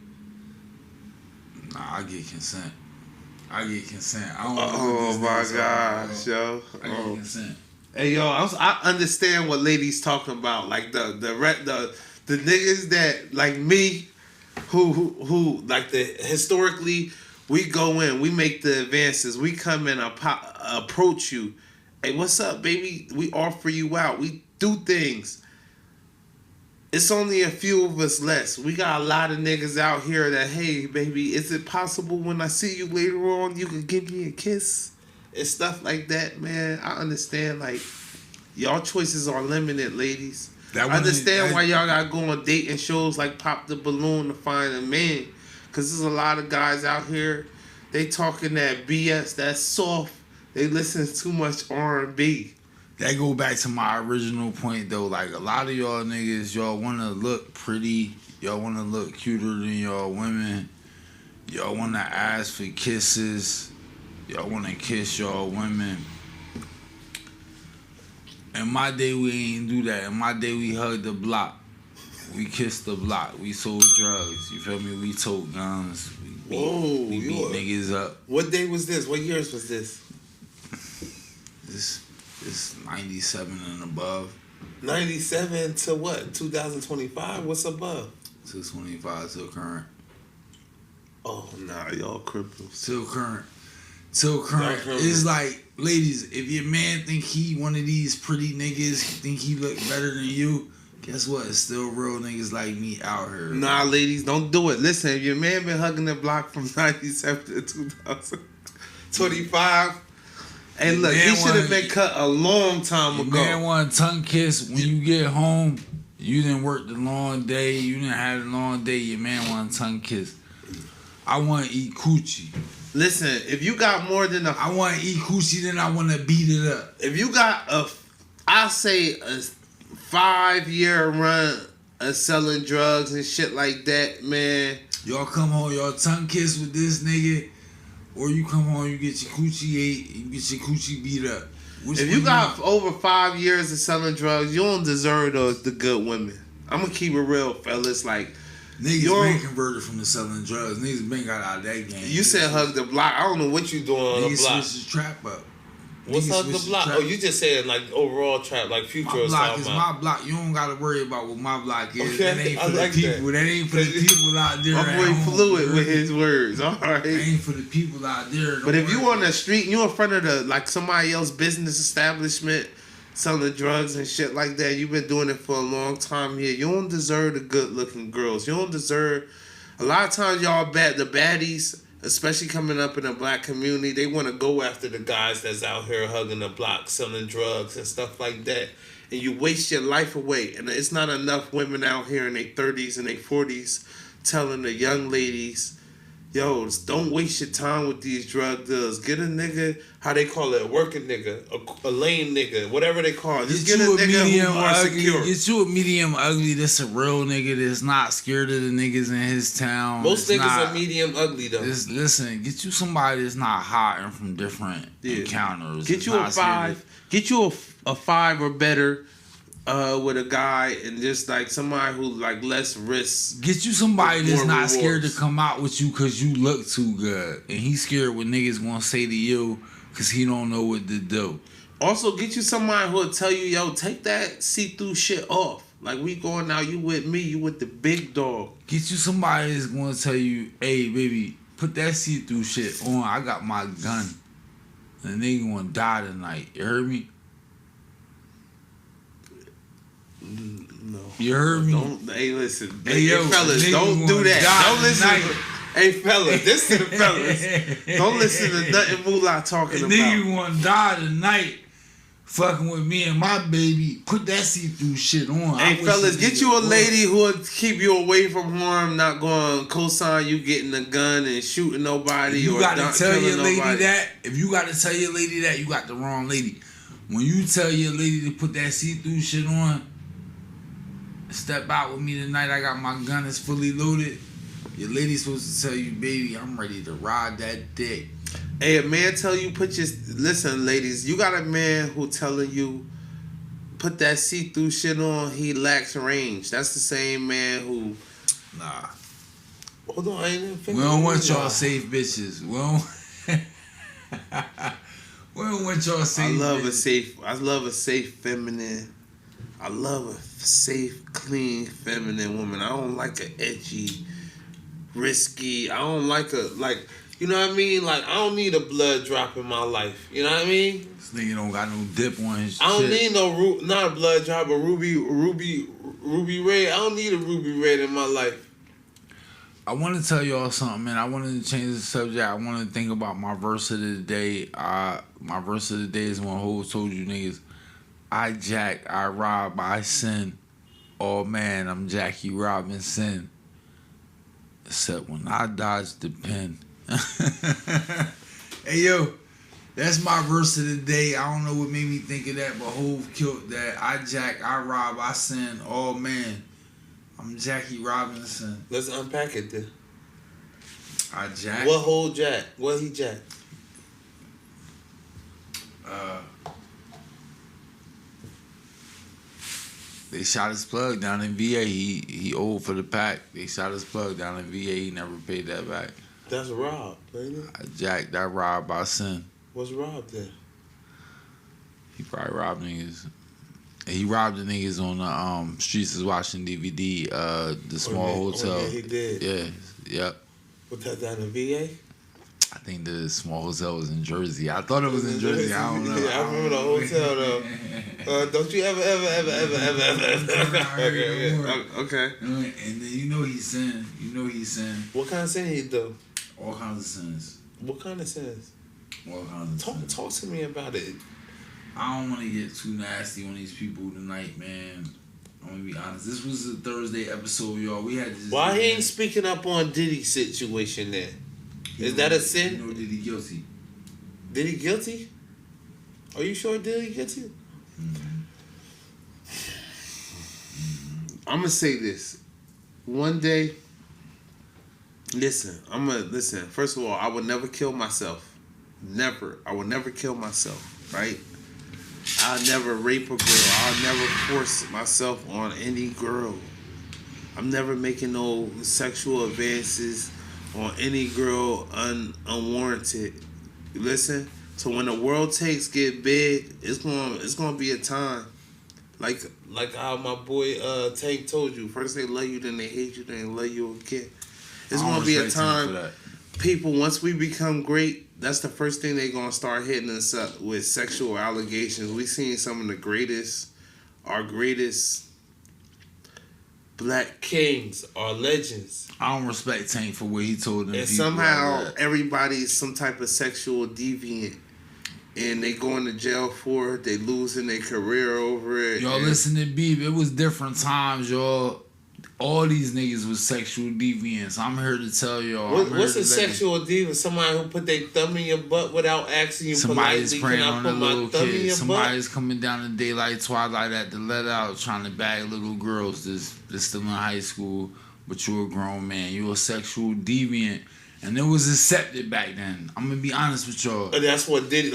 Speaker 1: Nah, I get consent. I get consent. I don't know
Speaker 2: Oh
Speaker 1: what
Speaker 2: my
Speaker 1: this nigga's talking
Speaker 2: gosh,
Speaker 1: about.
Speaker 2: yo.
Speaker 1: I get consent.
Speaker 2: Hey yo, I understand what ladies talking about. Like the niggas that like me, who like the historically we go in, we make the advances, we come in, approach you. Hey, what's up, baby? We offer you out. We do things. It's only a few of us less. We got a lot of niggas out here that, hey, baby, is it possible when I see you later on, you can give me a kiss? And stuff like that, man. I understand, like, y'all choices are limited, ladies. I understand why y'all gotta go on dating shows like Pop the Balloon to find a man. Because there's a lot of guys out here, they talking that BS, that soft. They listen to too much R&B.
Speaker 1: That go back to my original point though. Like a lot of y'all niggas, y'all want to look pretty. Y'all want to look cuter than y'all women. Y'all want to ask for kisses. Y'all want to kiss y'all women. In my day, we ain't do that. In my day, we hugged the block. We kissed the block. We sold drugs. You feel me? We told guns. We beat niggas up.
Speaker 2: What day was this? What years was this?
Speaker 1: It's 97 and above.
Speaker 2: 97 to what? 2025? What's above?
Speaker 1: 225 till current.
Speaker 2: Oh, nah, y'all cripples.
Speaker 1: Till current. It's like, ladies, if your man think he one of these pretty niggas, think he look better than you, guess what? It's still real niggas like me out here.
Speaker 2: Nah, ladies, don't do it. Listen, if your man been hugging the block from 97 to 2025, hey, look, he should have been cut a long time ago.
Speaker 1: Man want a tongue kiss when you get home. You didn't work the long day. You didn't have a long day. Your man want a tongue kiss. I want to eat coochie.
Speaker 2: Listen, if you got more than
Speaker 1: I want to eat coochie, then I want to beat it up.
Speaker 2: If you got I say a 5-year run of selling drugs and shit like that, man.
Speaker 1: Y'all come home, y'all tongue kiss with this nigga. Or you come home, you get your coochie ate, you get your coochie beat up.
Speaker 2: If you got over 5 years of selling drugs, you don't deserve the good women. I'm gonna keep it real, fellas. Like
Speaker 1: niggas been converted from the selling drugs. Niggas been got out of that game.
Speaker 2: You said hug the block. I don't know what you doing on the block.
Speaker 1: Niggas switch the trap up.
Speaker 2: What's hug the block? Oh, you just saying like overall trap, like Future
Speaker 1: my
Speaker 2: or
Speaker 1: block
Speaker 2: something.
Speaker 1: is my block. You don't gotta worry about what my block is.
Speaker 2: Okay,
Speaker 1: That ain't for
Speaker 2: I
Speaker 1: the
Speaker 2: like
Speaker 1: people. That ain't for the people out there.
Speaker 2: My boy fluid with his words. All right.
Speaker 1: That ain't for the people out there.
Speaker 2: But if you on the street and you in front of the like somebody else's business establishment selling drugs and shit like that, you've been doing it for a long time here. You don't deserve the good looking girls. You don't deserve. A lot of times y'all the baddies, especially coming up in the black community, they want to go after the guys that's out here hugging the block, selling drugs and stuff like that. And you waste your life away. And it's not enough women out here in their 30s and their 40s telling the young ladies, yo, don't waste your time with these drug deals. Get a nigga, how they call it, a working nigga, a lame nigga, whatever they call it. Just get a nigga who's more secure.
Speaker 1: Get you a medium ugly that's a real nigga that's not scared of the niggas in his town.
Speaker 2: Most niggas are medium ugly though.
Speaker 1: Listen, get you somebody that's not hiding from different encounters.
Speaker 2: Get you a 5. Get you a 5 or better. With a guy and just like somebody who like less risk.
Speaker 1: Get you somebody that's not scared to come out with you because you look too good, and he's scared what niggas gonna say to you because he don't know what to do.
Speaker 2: Also, get you somebody who'll tell you, yo, take that see-through shit off. Like we going out, you with me, you with the big dog.
Speaker 1: Get you somebody that's gonna tell you, hey baby, put that see-through shit on. I got my gun. The nigga gonna die tonight. You heard me?
Speaker 2: No.
Speaker 1: You heard me?
Speaker 2: Hey, listen.
Speaker 1: Hey, yo,
Speaker 2: fellas, don't do that. Don't listen to... Hey, fellas, this to the fellas. Don't listen to nothing Moolah talking about.
Speaker 1: Nigga gonna die tonight fucking with me and my baby. Put that see-through shit on.
Speaker 2: Hey, fellas, get you a lady who will keep you away from harm, not going to co-sign you getting a gun and shooting nobody
Speaker 1: you
Speaker 2: or
Speaker 1: gotta tell your lady
Speaker 2: nobody.
Speaker 1: that. If you gotta tell your lady that, you got the wrong lady. When you tell your lady to put that see-through shit on, step out with me tonight, I got my gun, it's fully loaded. Your lady's supposed to tell you, baby, I'm ready to ride that dick.
Speaker 2: Hey, a man tell you listen, ladies, you got a man who telling you put that see-through shit on, he lacks range. That's the same man who Hold on, I ain't even finished.
Speaker 1: We don't want y'all safe bitches. We don't. We don't want y'all safe.
Speaker 2: I love
Speaker 1: bitches.
Speaker 2: I love a safe feminine. I love a safe, clean, feminine woman. I don't like an edgy, risky. I don't like you know what I mean? Like, I don't need a blood drop in my life. You know what I mean?
Speaker 1: This nigga don't got no dip on his
Speaker 2: I don't
Speaker 1: shit.
Speaker 2: need not a blood drop, a ruby red. I don't need a ruby red in my life.
Speaker 1: I want to tell y'all something, man. I wanted to change the subject. I want to think about my verse of the day. My verse of the day is when Hov told you niggas, I jack, I rob, I sin. Oh man, I'm Jackie Robinson. Except when I dodge the pen. Hey yo, that's my verse of the day. I don't know what made me think of that, but Hov killed that. I jack, I rob, I sin. Oh man, I'm Jackie Robinson.
Speaker 2: Let's unpack it then.
Speaker 1: I jack.
Speaker 2: What whole jack? What he jack?
Speaker 1: They shot his plug down in VA. He owed for the pack. They shot his plug down in VA. He never paid that back.
Speaker 2: That's Rob, ain't it?
Speaker 1: I jacked that robbed by sin.
Speaker 2: What's Rob then?
Speaker 1: He probably robbed niggas. He robbed the niggas on the Streets is Watching DVD, the small hotel.
Speaker 2: Oh, yeah, he did.
Speaker 1: Yeah, yep.
Speaker 2: What that down in VA?
Speaker 1: I think the small hotel was in Jersey. I thought it was in Jersey. I don't know.
Speaker 2: Yeah, I remember the hotel though. Don't you ever. Okay.
Speaker 1: And then you know he's sin.
Speaker 2: What kind of sin he do?
Speaker 1: All kinds of sins.
Speaker 2: What kind of sins?
Speaker 1: All kinds of sins.
Speaker 2: Talk to me about it.
Speaker 1: I don't want to get too nasty on these people tonight, man. I'm gonna be honest. This was a Thursday episode, y'all. We had to.
Speaker 2: Why he ain't speaking up on Diddy's situation then? Is that a sin?
Speaker 1: You know Diddy guilty.
Speaker 2: Diddy guilty? Are you sure Diddy guilty? I'm gonna say this. One day, listen. First of all, I would never kill myself. Never. I would never kill myself. Right? I'll never rape a girl. I'll never force myself on any girl. I'm never making no sexual advances on any girl unwarranted. You listen? So when the world takes get big, it's gonna be a time. Like how my boy Teek told you. First they love you, then they hate you, then they love you again. It's gonna be a time. People, once we become great, that's the first thing they're gonna start hitting us up with sexual allegations. We seen some of our greatest black kings, our legends.
Speaker 1: I don't respect Tank for what he told them.
Speaker 2: And somehow everybody's some type of sexual deviant. And they going to jail for it. They losing their career over it.
Speaker 1: Y'all listen to Beeb. It was different times, y'all. All these niggas was sexual deviants. I'm here to tell y'all.
Speaker 2: What's a sexual deviant? Somebody who put their thumb in your butt without asking you
Speaker 1: Somebody's
Speaker 2: politely.
Speaker 1: praying on a little kid. Somebody's
Speaker 2: butt?
Speaker 1: coming down in daylight, twilight at the let out trying to bag little girls that's still in high school, but you're a grown man. You're a sexual deviant. And it was accepted back then. I'm gonna be honest with y'all.
Speaker 2: That's what Diddy.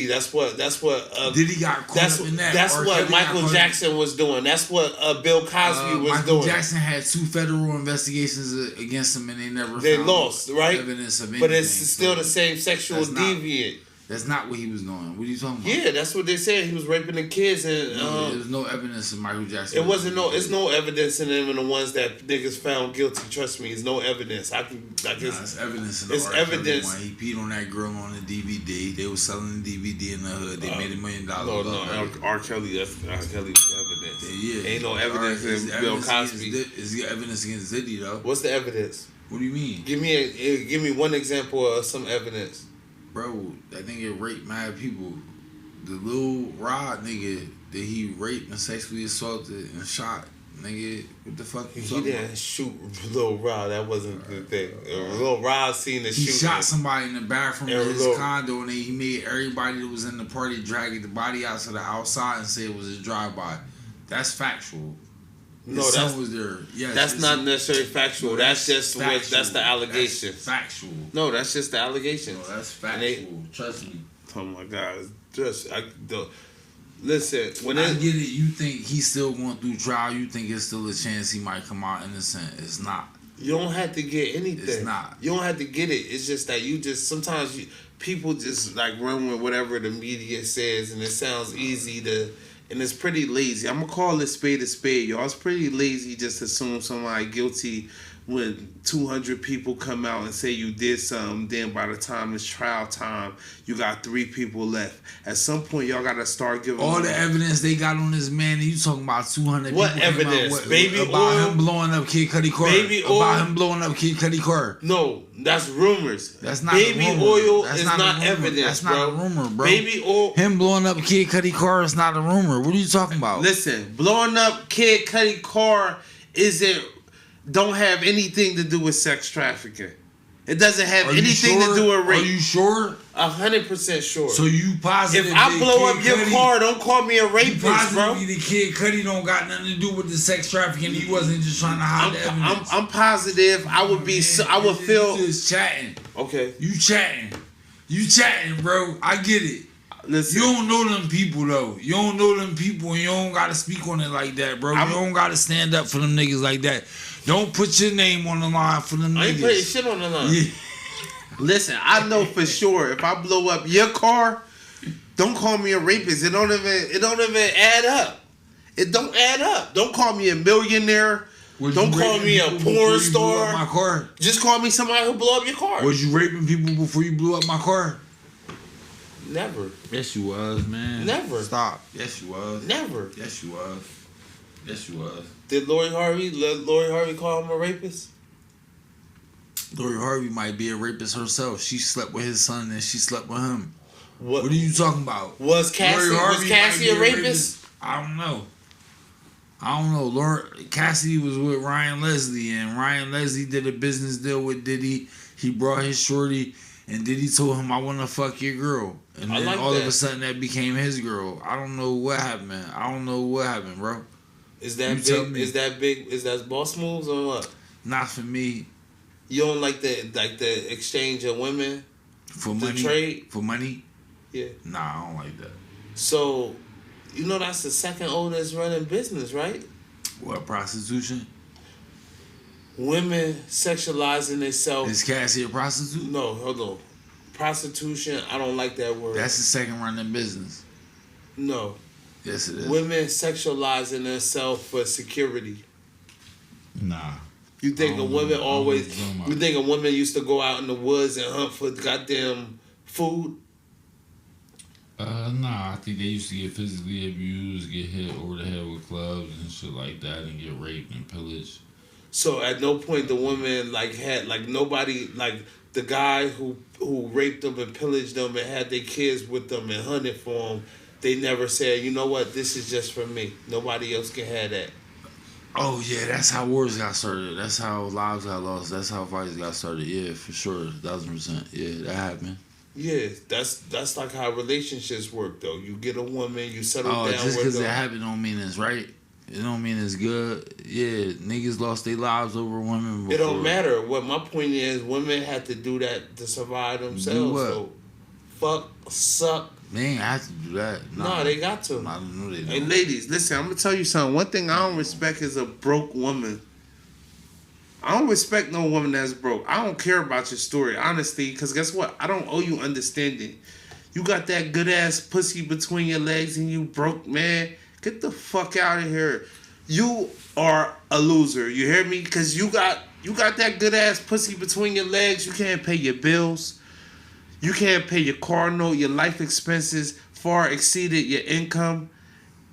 Speaker 2: That's what.
Speaker 1: Diddy got caught up in that.
Speaker 2: That's what Michael Jackson was doing. That's what Bill Cosby was
Speaker 1: Michael
Speaker 2: doing.
Speaker 1: Michael Jackson had 2 federal investigations against him, and they never.
Speaker 2: They
Speaker 1: found
Speaker 2: lost, right?
Speaker 1: Evidence of anything.
Speaker 2: But it's still the same sexual deviant.
Speaker 1: That's not what he was doing. What are you talking about?
Speaker 2: Yeah, that's what they said. He was raping the kids, and
Speaker 1: there's no evidence of Michael Jackson.
Speaker 2: It wasn't no. It's no evidence in them, and the ones that niggas found guilty. Trust me, it's no evidence.
Speaker 1: It's evidence. In the
Speaker 2: it's evidence.
Speaker 1: When he peed on that girl on the DVD, they was selling the DVD in the hood. They made $1 million.
Speaker 2: No, R. Kelly. That's R. Kelly's evidence.
Speaker 1: Yeah,
Speaker 2: ain't no evidence in Bill Cosby.
Speaker 1: Is the evidence against Diddy though?
Speaker 2: What's the evidence?
Speaker 1: What do you mean?
Speaker 2: Give me one example of some evidence.
Speaker 1: Bro, I think it raped mad people. The Lil Rod nigga that he raped and sexually assaulted and shot. Nigga, what the fuck you talking about? He
Speaker 2: didn't shoot Lil Rod. That wasn't the thing. Lil Rod seen the shooting.
Speaker 1: He shot somebody in the bathroom of his condo, and he made everybody that was in the party drag the body out to the outside and say it was a drive-by. That's factual.
Speaker 2: No,
Speaker 1: was there. Yes,
Speaker 2: that's not necessarily factual. No, that's just factual. That's the allegation.
Speaker 1: That's factual.
Speaker 2: No, that's just the allegation.
Speaker 1: No, that's factual. Trust me.
Speaker 2: Oh my God! Listen. When
Speaker 1: I get it, you think he's still going through trial. You think it's still a chance he might come out innocent. It's not.
Speaker 2: You don't have to get anything.
Speaker 1: It's not.
Speaker 2: You don't have to get it. It's just that sometimes people just like run with whatever the media says, and it sounds easy to, and it's pretty lazy. I'm gonna call it a spade, y'all. It's pretty lazy just to assume somebody guilty when 200 people come out and say you did something. Then by the time it's trial time, you got 3 people left. At some point, y'all gotta start giving
Speaker 1: all the evidence they got on this man. You talking about 200
Speaker 2: what
Speaker 1: people?
Speaker 2: evidence? Baby
Speaker 1: about
Speaker 2: oil?
Speaker 1: him blowing up Kid Cudi car.
Speaker 2: Baby oil?
Speaker 1: About him blowing up Kid Cudi car.
Speaker 2: No, that's rumors.
Speaker 1: That's not
Speaker 2: baby
Speaker 1: a rumor.
Speaker 2: oil
Speaker 1: That's
Speaker 2: is
Speaker 1: not
Speaker 2: not
Speaker 1: a rumor.
Speaker 2: evidence.
Speaker 1: That's not a rumor, bro.
Speaker 2: Baby oil.
Speaker 1: Him blowing up Kid Cudi car is not a rumor. What are you talking about?
Speaker 2: Listen, blowing up Kid Cudi car don't have anything to do with sex trafficking. It doesn't have anything to do with rape.
Speaker 1: Are you sure?
Speaker 2: 100% sure.
Speaker 1: So you positive?
Speaker 2: If I blow up your
Speaker 1: Cudi,
Speaker 2: car, don't call me a
Speaker 1: you
Speaker 2: rapist, bro.
Speaker 1: positive the Kid Cudi don't got nothing to do with the sex trafficking. He wasn't just trying to hide the evidence.
Speaker 2: I'm positive. I would be. I would feel.
Speaker 1: You just chatting.
Speaker 2: Okay.
Speaker 1: You chatting, bro. I get it.
Speaker 2: Listen.
Speaker 1: You don't know them people though. You don't know them people, and you don't gotta speak on it like that, bro. You don't gotta stand up for them niggas like that. Don't put your name on the line for them niggas.
Speaker 2: I ain't putting shit on the line.
Speaker 1: Yeah.
Speaker 2: Listen, I know for sure if I blow up your car, don't call me a rapist. It don't even add up. It don't add up. Don't call me a millionaire. Don't call me a porn star.
Speaker 1: My car.
Speaker 2: Just call me somebody who blow up your car.
Speaker 1: Was you raping people before you blew up my car?
Speaker 2: Never.
Speaker 1: Yes, you was, man.
Speaker 2: Never.
Speaker 1: Stop. Yes, you was.
Speaker 2: Never.
Speaker 1: Yes, you was. Yes, you was.
Speaker 2: Did Lori Harvey call him a rapist?
Speaker 1: Lori Harvey might be a rapist herself. She slept with his son and she slept with him.
Speaker 2: What
Speaker 1: are you talking about?
Speaker 2: Was Cassie a rapist?
Speaker 1: I don't know. Cassidy was with Ryan Leslie, and Ryan Leslie did a business deal with Diddy. He brought his shorty, and Diddy told him, "I want to fuck your girl." And then all of a sudden, that became his girl. I don't know what happened, man. I don't know what happened, bro.
Speaker 2: Is that big? Is that big? Is that boss moves or what?
Speaker 1: Not for me.
Speaker 2: You don't like the exchange of women
Speaker 1: for money?
Speaker 2: Trade
Speaker 1: for money?
Speaker 2: Yeah.
Speaker 1: Nah, I don't like that.
Speaker 2: So, you know that's the second oldest running business, right?
Speaker 1: What, prostitution?
Speaker 2: Women sexualizing themselves.
Speaker 1: Is Cassie a prostitute?
Speaker 2: No, hold on. Prostitution, I don't like that word.
Speaker 1: That's the second running business.
Speaker 2: No.
Speaker 1: Yes, it is.
Speaker 2: Women sexualizing themselves for security.
Speaker 1: Nah.
Speaker 2: You think a woman you think a woman used to go out in the woods and hunt for goddamn food?
Speaker 1: Nah, I think they used to get physically abused, get hit over the head with clubs and shit like that, and get raped and pillaged.
Speaker 2: So at no point the woman had nobody the guy who raped them and pillaged them and had their kids with them and hunted for them. They never said, you know what, this is just for me. Nobody else can have that.
Speaker 1: Oh yeah, that's how wars got started. That's how lives got lost. That's how fights got started. Yeah, for sure, 1000%. Yeah, that happened.
Speaker 2: Yeah, that's like how relationships work though. You get a woman, you settle down with her.
Speaker 1: Just because it happened don't mean it's right. It don't mean it's good. Yeah, niggas lost their lives over women before.
Speaker 2: It don't matter. What my point is, women had to do that to survive themselves.
Speaker 1: Do what?
Speaker 2: So, fuck, suck.
Speaker 1: They ain't have to do that.
Speaker 2: Nah, they got to.
Speaker 1: I don't know they don't.
Speaker 2: Hey, ladies, listen, I'm gonna tell you something. One thing I don't respect is a broke woman. I don't respect no woman that's broke. I don't care about your story, honestly, because guess what? I don't owe you understanding. You got that good ass pussy between your legs and you broke, man. Get the fuck out of here. You are a loser. You hear me? Because you got that good ass pussy between your legs. You can't pay your bills. You can't pay your car note. Your life expenses far exceeded your income.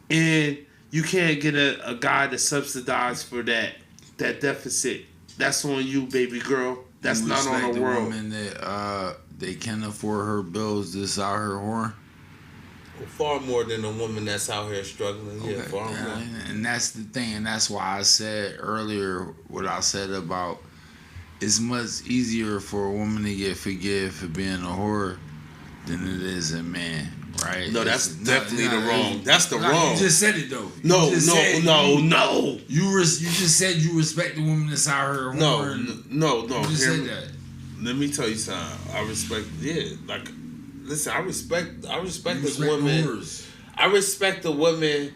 Speaker 2: And you can't get a guy to subsidize for that deficit. That's on you, baby girl. That's not on the world.
Speaker 1: Woman that they can't afford her bills, this out her whore.
Speaker 2: Far more than a woman that's out here struggling.
Speaker 1: Okay.
Speaker 2: Yeah, far more.
Speaker 1: And that's the thing, and that's why I said earlier what I said about it's much easier for a woman to get forgiven for being a whore than it is a man, right?
Speaker 2: No, that's definitely the wrong. That's the wrong.
Speaker 1: You just said it though.
Speaker 2: No.
Speaker 1: You just said you respect the woman that's out here.
Speaker 2: No.
Speaker 1: You just said that.
Speaker 2: Let me tell you something. I respect. Yeah, listen. I respect this woman.
Speaker 1: Whores.
Speaker 2: I respect the woman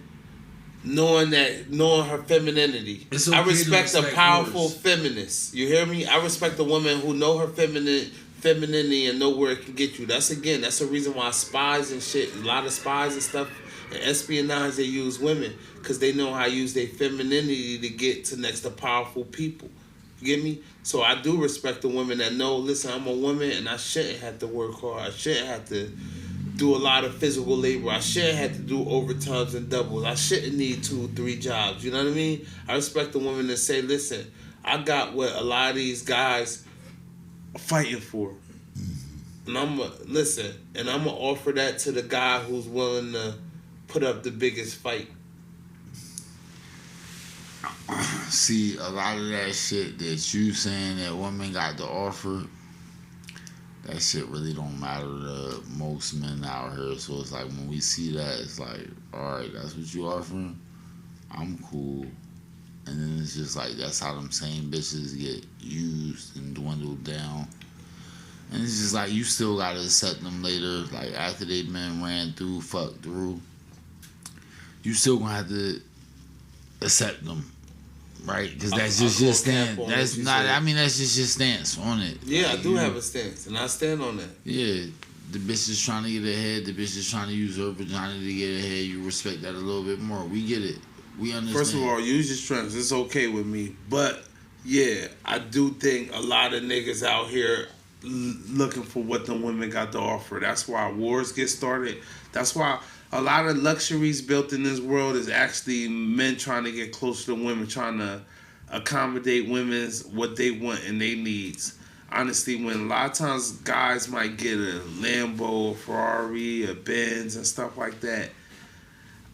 Speaker 2: knowing her femininity.
Speaker 1: It's okay
Speaker 2: I respect
Speaker 1: to
Speaker 2: a
Speaker 1: respect
Speaker 2: powerful
Speaker 1: yours.
Speaker 2: feminist. You hear me? I respect a woman who know her femininity and know where it can get you. That's a reason why spies and shit, a lot of spies and stuff and espionage, they use women because they know how to use their femininity to get to next to powerful people. You get me? So I do respect the women that know, listen, I'm a woman and I shouldn't have to work hard. I shouldn't have to do a lot of physical labor. I shouldn't have to do overtimes and doubles. I shouldn't need 2, 3 jobs. You know what I mean? I respect the women that say, listen, I got what a lot of these guys are fighting for. And I'm gonna offer that to the guy who's willing to put up the biggest fight.
Speaker 1: See, a lot of that shit that you saying that women got to offer, that shit really don't matter to most men out here. So it's like when we see that, it's like, all right, that's what you offering. I'm cool. And then it's just like that's how them same bitches get used and dwindled down. And it's just like you still gotta accept them later. Like after they been ran through, fucked through, you still gonna have to accept them. Right, because that's just your stance. That's not. I mean, that's just your stance on it.
Speaker 2: Yeah,
Speaker 1: like,
Speaker 2: I do have a stance, and I stand on that.
Speaker 1: Yeah, the bitch is trying to get ahead. The bitch is trying to use her vagina to get ahead. You respect that a little bit more. We get it. We understand.
Speaker 2: First of all, use your strengths. It's okay with me, but yeah, I do think a lot of niggas out here looking for what the women got to offer. That's why wars get started. That's why a lot of luxuries built in this world is actually men trying to get closer to women, trying to accommodate women's what they want and their needs. Honestly, when a lot of times guys might get a Lambo, a Ferrari, a Benz and stuff like that,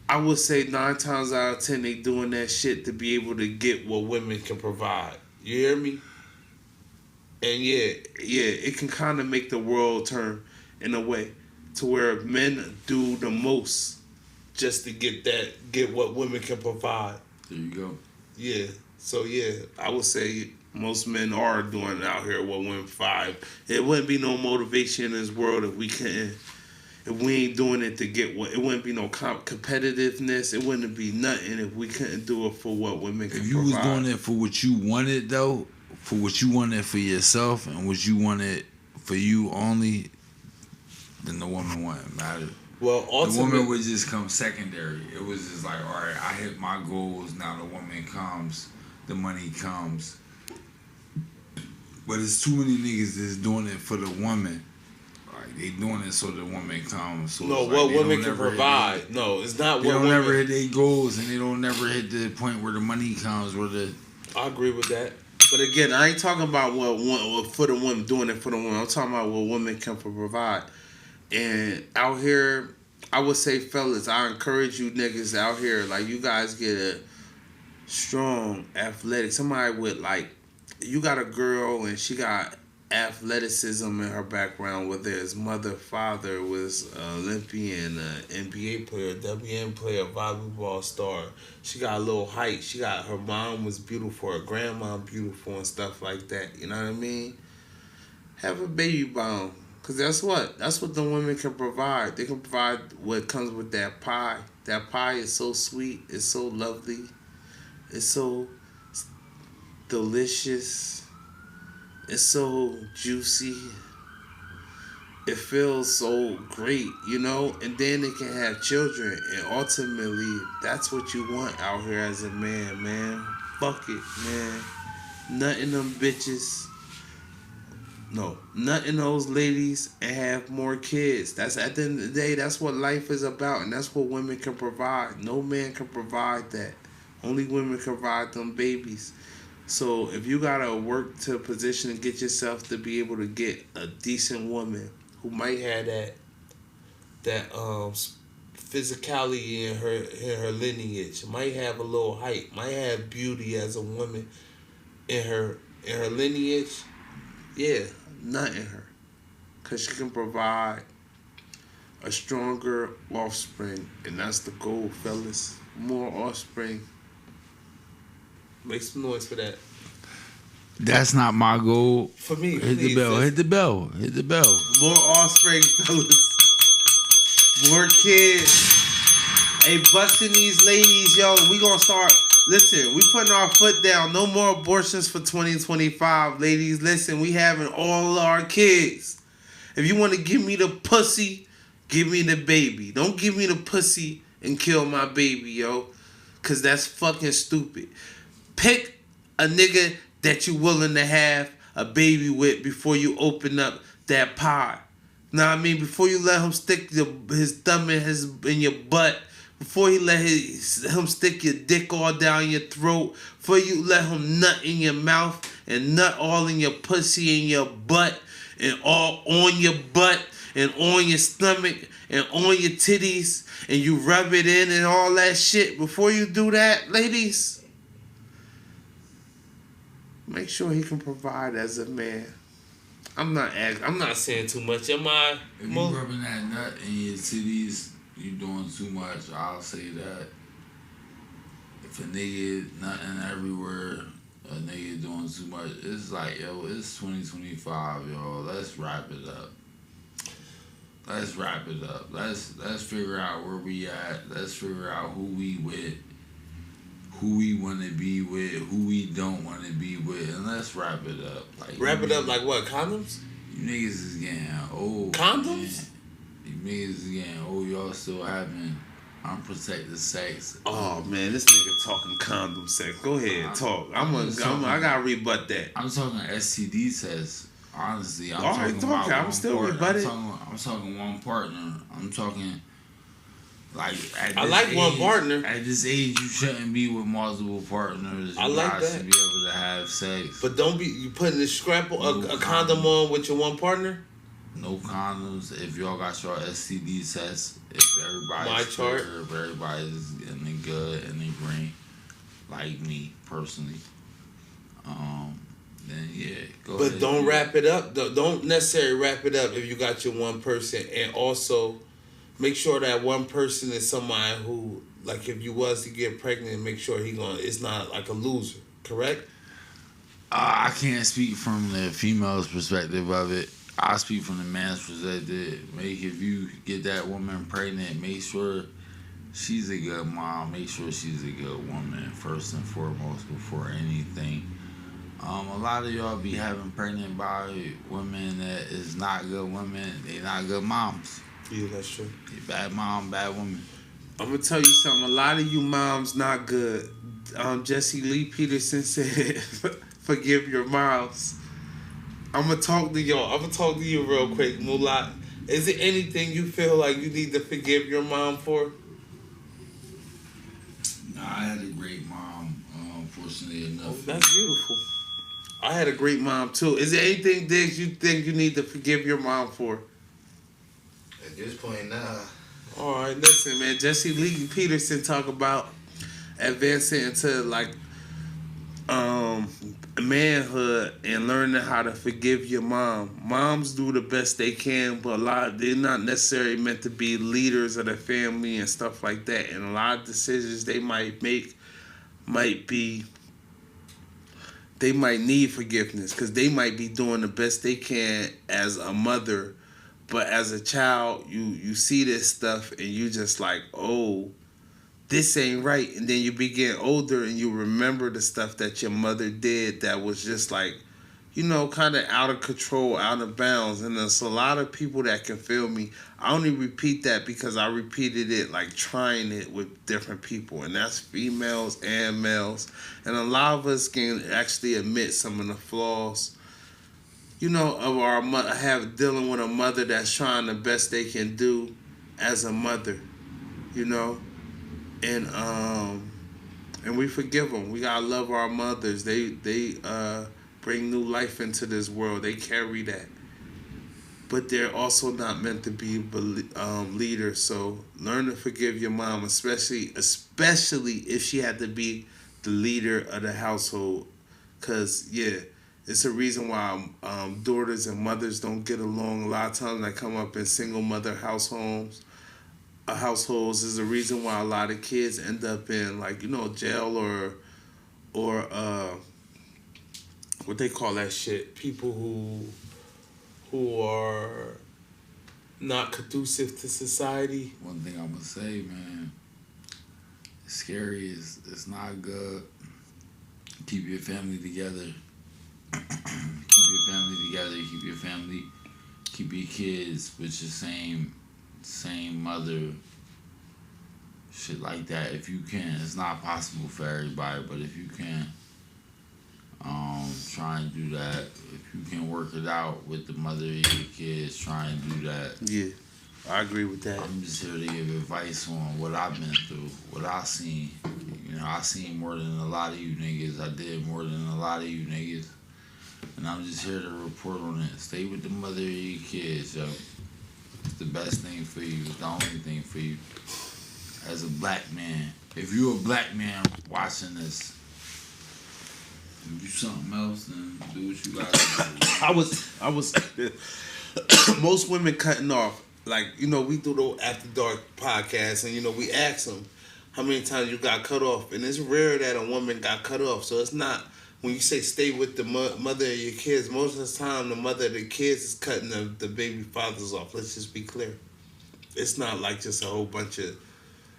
Speaker 2: I would say 9 times out of 10 they doing that shit to be able to get what women can provide. You hear me? And yeah, it can kind of make the world turn in a way to where men do the most just to get what women can provide.
Speaker 1: There you go.
Speaker 2: Yeah. So yeah, I would say most men are doing it out here what women provide. It wouldn't be no motivation in this world if we ain't doing it to get what. It wouldn't be no competitiveness. It wouldn't be nothing if we couldn't do it for what women can provide.
Speaker 1: If you was doing it for what you wanted though, for what you wanted for yourself and what you wanted for you only, then the woman wouldn't matter.
Speaker 2: Well, ultimately,
Speaker 1: the woman would just come secondary. It was just like, all right, I hit my goals. Now the woman comes, the money comes. But it's too many niggas that's doing it for the woman. Like they doing it so the woman comes. So
Speaker 2: no,
Speaker 1: like
Speaker 2: what women can provide. No, it's not.
Speaker 1: They don't never hit their goals, and they don't never hit the point where the money comes.
Speaker 2: I agree with that. But again, I ain't talking about what for the women, doing it for the women. I'm talking about what women can provide. And out here, I would say, fellas, I encourage you niggas out here, like, you guys get a strong, athletic, somebody with, like, you got a girl and she got athleticism in her background, whether his mother, father was an Olympian, an NBA player, WN player, volleyball star. She got a little height. Her mom was beautiful, her grandma beautiful and stuff like that. You know what I mean? Have a baby bomb. Because that's what the women can provide. They can provide what comes with that pie. That pie is so sweet. It's so lovely. It's so delicious. It's so juicy. It feels so great, you know? And then they can have children. And ultimately, that's what you want out here as a man. Fuck it, man. Nothing them bitches. No, nothing those ladies and have more kids. That's at the end of the day, that's what life is about, and that's what women can provide. No man can provide that. Only women can provide them babies. So if you gotta work to a position and get yourself to be able to get a decent woman who might have that physicality in her lineage, might have a little height, might have beauty as a woman in her lineage, yeah. Not in her. Because she can provide a stronger offspring. And that's the goal, fellas. More offspring. Make some noise for that.
Speaker 1: That's not my goal.
Speaker 2: For me,
Speaker 1: hit
Speaker 2: please,
Speaker 1: the bell. Hit the bell.
Speaker 2: More offspring, fellas. More kids. Hey, busting these ladies, yo, we gonna start. Listen, we putting our foot down. No more abortions for 2025, ladies. Listen, we having all our kids. If you want to give me the pussy, give me the baby. Don't give me the pussy and kill my baby, yo. Cause that's fucking stupid. Pick a nigga that you willing to have a baby with before you open up that pod. Know what I mean? Before you let him stick his thumb in your butt, before you let him stick your dick all down your throat, before you let him nut in your mouth and nut all in your pussy and your butt and all on your butt and on your stomach and on your titties and you rub it in and all that shit. Before you do that, ladies, make sure he can provide as a man. I'm not saying too much. Am I?
Speaker 1: If you rubbing that nut in your titties, you doing too much. I'll say that. If a nigga nutting everywhere, a nigga doing too much, it's like, yo, it's 2025, yo. Let's wrap it up. Let's wrap it up. Let's figure out where we at. Let's figure out who we with, who we want to be with, who we don't want to be with, and let's wrap it up. Like
Speaker 2: wrap it up like what? Condoms?
Speaker 1: You niggas is getting old.
Speaker 2: Condoms?
Speaker 1: Man. You niggas is getting old. Y'all still having unprotected sex.
Speaker 2: Oh man, this nigga talking condom sex. Go ahead, talk. I gotta rebut that.
Speaker 1: I'm talking STD tests. Honestly, I'm talking one partner. I'm talking like
Speaker 2: I like age, one partner.
Speaker 1: At this age, you shouldn't be with multiple partners. You guys should be able to have sex.
Speaker 2: But don't be you putting a a condom on with your one partner.
Speaker 1: No condoms. If y'all got your STD test, if everybody's if everybody's in the good and the green, like me personally, then yeah, go ahead. But don't wrap it up.
Speaker 2: Don't necessarily wrap it up if you got your one person, and also make sure that one person is somebody who, like, if you was to get pregnant, make sure it's not like a loser. Correct?
Speaker 1: I can't speak from the female's perspective of it. I speak from the man's perspective. If you get that woman pregnant, make sure she's a good mom. Make sure she's a good woman first and foremost before anything. A lot of y'all be having pregnant by women that is not good women. They not good moms.
Speaker 2: Yeah, that's true.
Speaker 1: They bad mom, bad woman.
Speaker 2: I'm gonna tell you something. A lot of you moms not good. Jesse Lee Peterson said, "Forgive your moms." I'm gonna talk to y'all. I'm gonna talk to you real quick, Moolah. Is there anything you feel like you need to forgive your mom for?
Speaker 1: Nah, I had a great mom. Fortunately enough.
Speaker 2: Oh, that's beautiful. I had a great mom too. Is there anything, Diggs, you think you need to forgive your mom for?
Speaker 6: At this point, nah.
Speaker 2: All right, listen, man. Jesse Lee Peterson talk about advancing into like manhood and learning how to forgive your mom. Moms do the best they can, but they're not necessarily meant to be leaders of the family and stuff like that. And a lot of decisions they might make they might need forgiveness because they might be doing the best they can as a mother, but as a child, you see this stuff and you just like, oh, this ain't right. And then you begin older and you remember the stuff that your mother did that was just like, kind of out of control, out of bounds. And there's a lot of people that can feel me. I only repeat that because I repeated it, like trying it with different people. And that's females and males. And a lot of us can actually admit some of the flaws, of our mother, dealing with a mother that's trying the best they can do as a mother, And we forgive them. We gotta love our mothers. They bring new life into this world. They carry that. But they're also not meant to be leaders. So learn to forgive your mom, especially if she had to be the leader of the household. Because, it's a reason why daughters and mothers don't get along. A lot of times they come up in single mother households is the reason why a lot of kids end up in jail or what they call that shit. People who are not conducive to society.
Speaker 1: One thing I'm gonna say, man, scary. It's not good. Keep your family together. Keep your family together. Keep your family. Keep your kids with your same mother. Shit like that. If you can, it's not possible for everybody, but if you can, try and do that. If you can work it out with the mother of your kids, try and do that.
Speaker 2: Yeah, I agree with that.
Speaker 1: I'm just here to give advice on what I've been through, what I seen. You know, I seen more than a lot of you niggas. I did more than a lot of you niggas. And I'm just here to report on it. Stay with the mother of your kids, yo. It's the best thing for you. It's the only thing for you. As a black man. If you're a black man watching this, if you something else, then do what you gotta do.
Speaker 2: I was most women cutting off. Like, you know, we do the After Dark podcast, and, you know, we ask them how many times you got cut off. And it's rare that a woman got cut off. So it's not, when you say stay with the mother of your kids, most of the time the mother of the kids is cutting the baby fathers off. Let's just be clear. It's not like just a whole bunch of,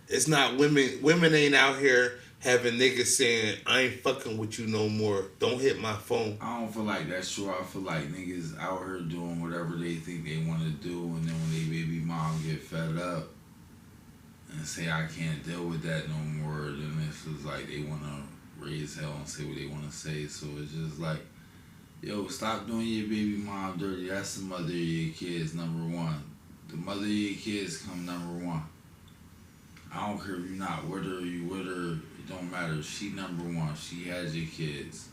Speaker 2: it's not women ain't out here having niggas saying, I ain't fucking with you no more. Don't hit my phone.
Speaker 1: I don't feel like that's true. I feel like niggas out here doing whatever they think they want to do, and then when they baby mom get fed up and say I can't deal with that no more, then it's just like they want to raise hell and say what they want to say. So it's just like, yo, stop doing your baby mom dirty. That's the mother of your kids, number one. The mother of your kids come number one. I don't care if you're not with her, you with her, it don't matter. She number one. She has your kids.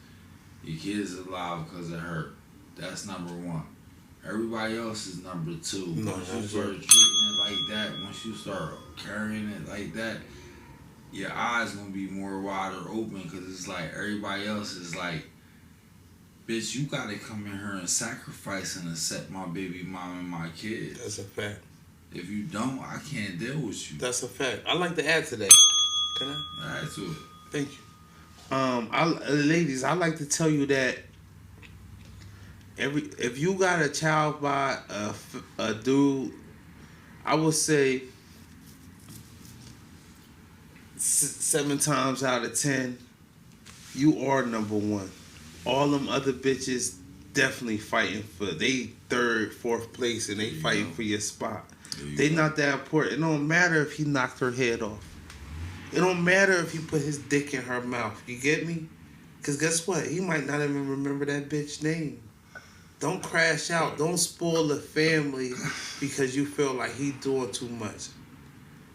Speaker 1: Your kids are alive because of her. That's number one. Everybody else is number two.
Speaker 2: No,
Speaker 1: Once you start treating it like that, once you start carrying it like that, your eyes gonna be more wider open, because it's like everybody else is like, bitch, you gotta come in here and sacrifice and accept my baby mom and my kids.
Speaker 2: That's a fact.
Speaker 1: If you don't, I can't deal with you.
Speaker 2: That's a fact. I like to add to that. Can I?
Speaker 1: Add to it.
Speaker 2: Thank you. Ladies, I like to tell you that if you got a child by a dude, I would say 7 times out of 10, you are number one. All them other bitches definitely fighting for they 3rd, 4th place, and they fighting for your spot. They not that important. It don't matter if he knocked her head off. It don't matter if he put his dick in her mouth. You get me? Because guess what? He might not even remember that bitch name. Don't crash out. Don't spoil the family because you feel like he doing too much.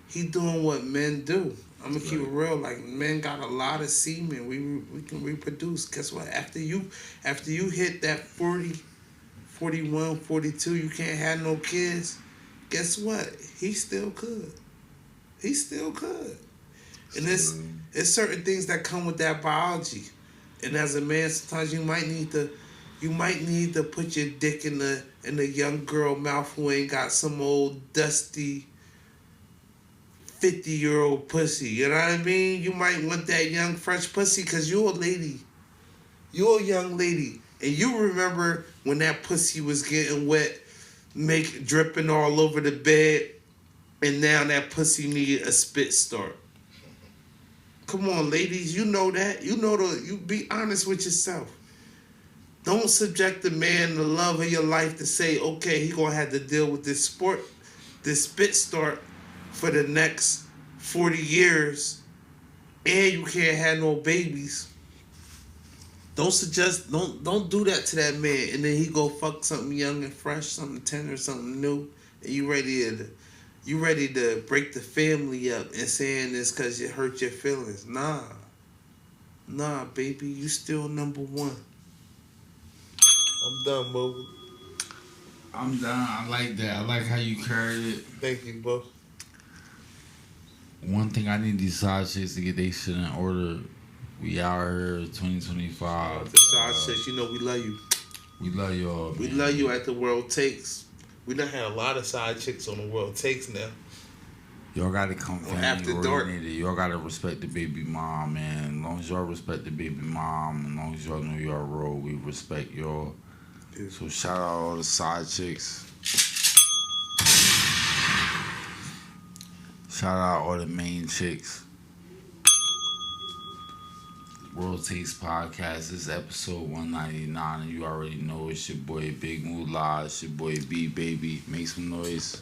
Speaker 2: He doing what men do. I'm going to keep it real. Like, men got a lot of semen. We can reproduce. Guess what? After you hit that 40, 41, 42, you can't have no kids. Guess what? He still could. He still could. And it's certain things that come with that biology. And as a man, sometimes you might need to put your dick in the young girl mouth who ain't got some old dusty 50-year-old pussy. You know what I mean? You might want that young fresh pussy because you're a lady. You're a young lady. And you remember when that pussy was getting wet, dripping all over the bed, and now that pussy need a spit start. Come on, ladies, you know that. You be honest with yourself. Don't subject the man, the love of your life, to say, okay, he gonna have to deal with this spit start for the next 40 years, and you can't have no babies. Don't do that to that man, and then he go fuck something young and fresh, something tender, something new, and you ready to break the family up and saying this because you hurt your feelings. Nah, baby, you still number one. I'm done, bro.
Speaker 1: I'm done. I like that. I like how you carried it.
Speaker 2: Thank you, bro.
Speaker 1: One thing I need these side chicks to get their shit in order. We out here 2025.
Speaker 2: The side chicks, you know we love you.
Speaker 1: We love y'all, man.
Speaker 2: We love you at the World Takes. We done had a lot of side chicks on the World Takes now.
Speaker 1: Y'all gotta come family
Speaker 2: After dark.
Speaker 1: oriented. Y'all gotta respect the baby mom, man. As long as y'all respect the baby mom, as long as y'all know y'all role, we respect y'all.
Speaker 2: Yeah.
Speaker 1: So shout out all the side chicks. Shout out all the main chicks. World Takes Podcast. This is episode 199, and you already know it's your boy Big Moolah, it's your boy B Baby. Make some noise.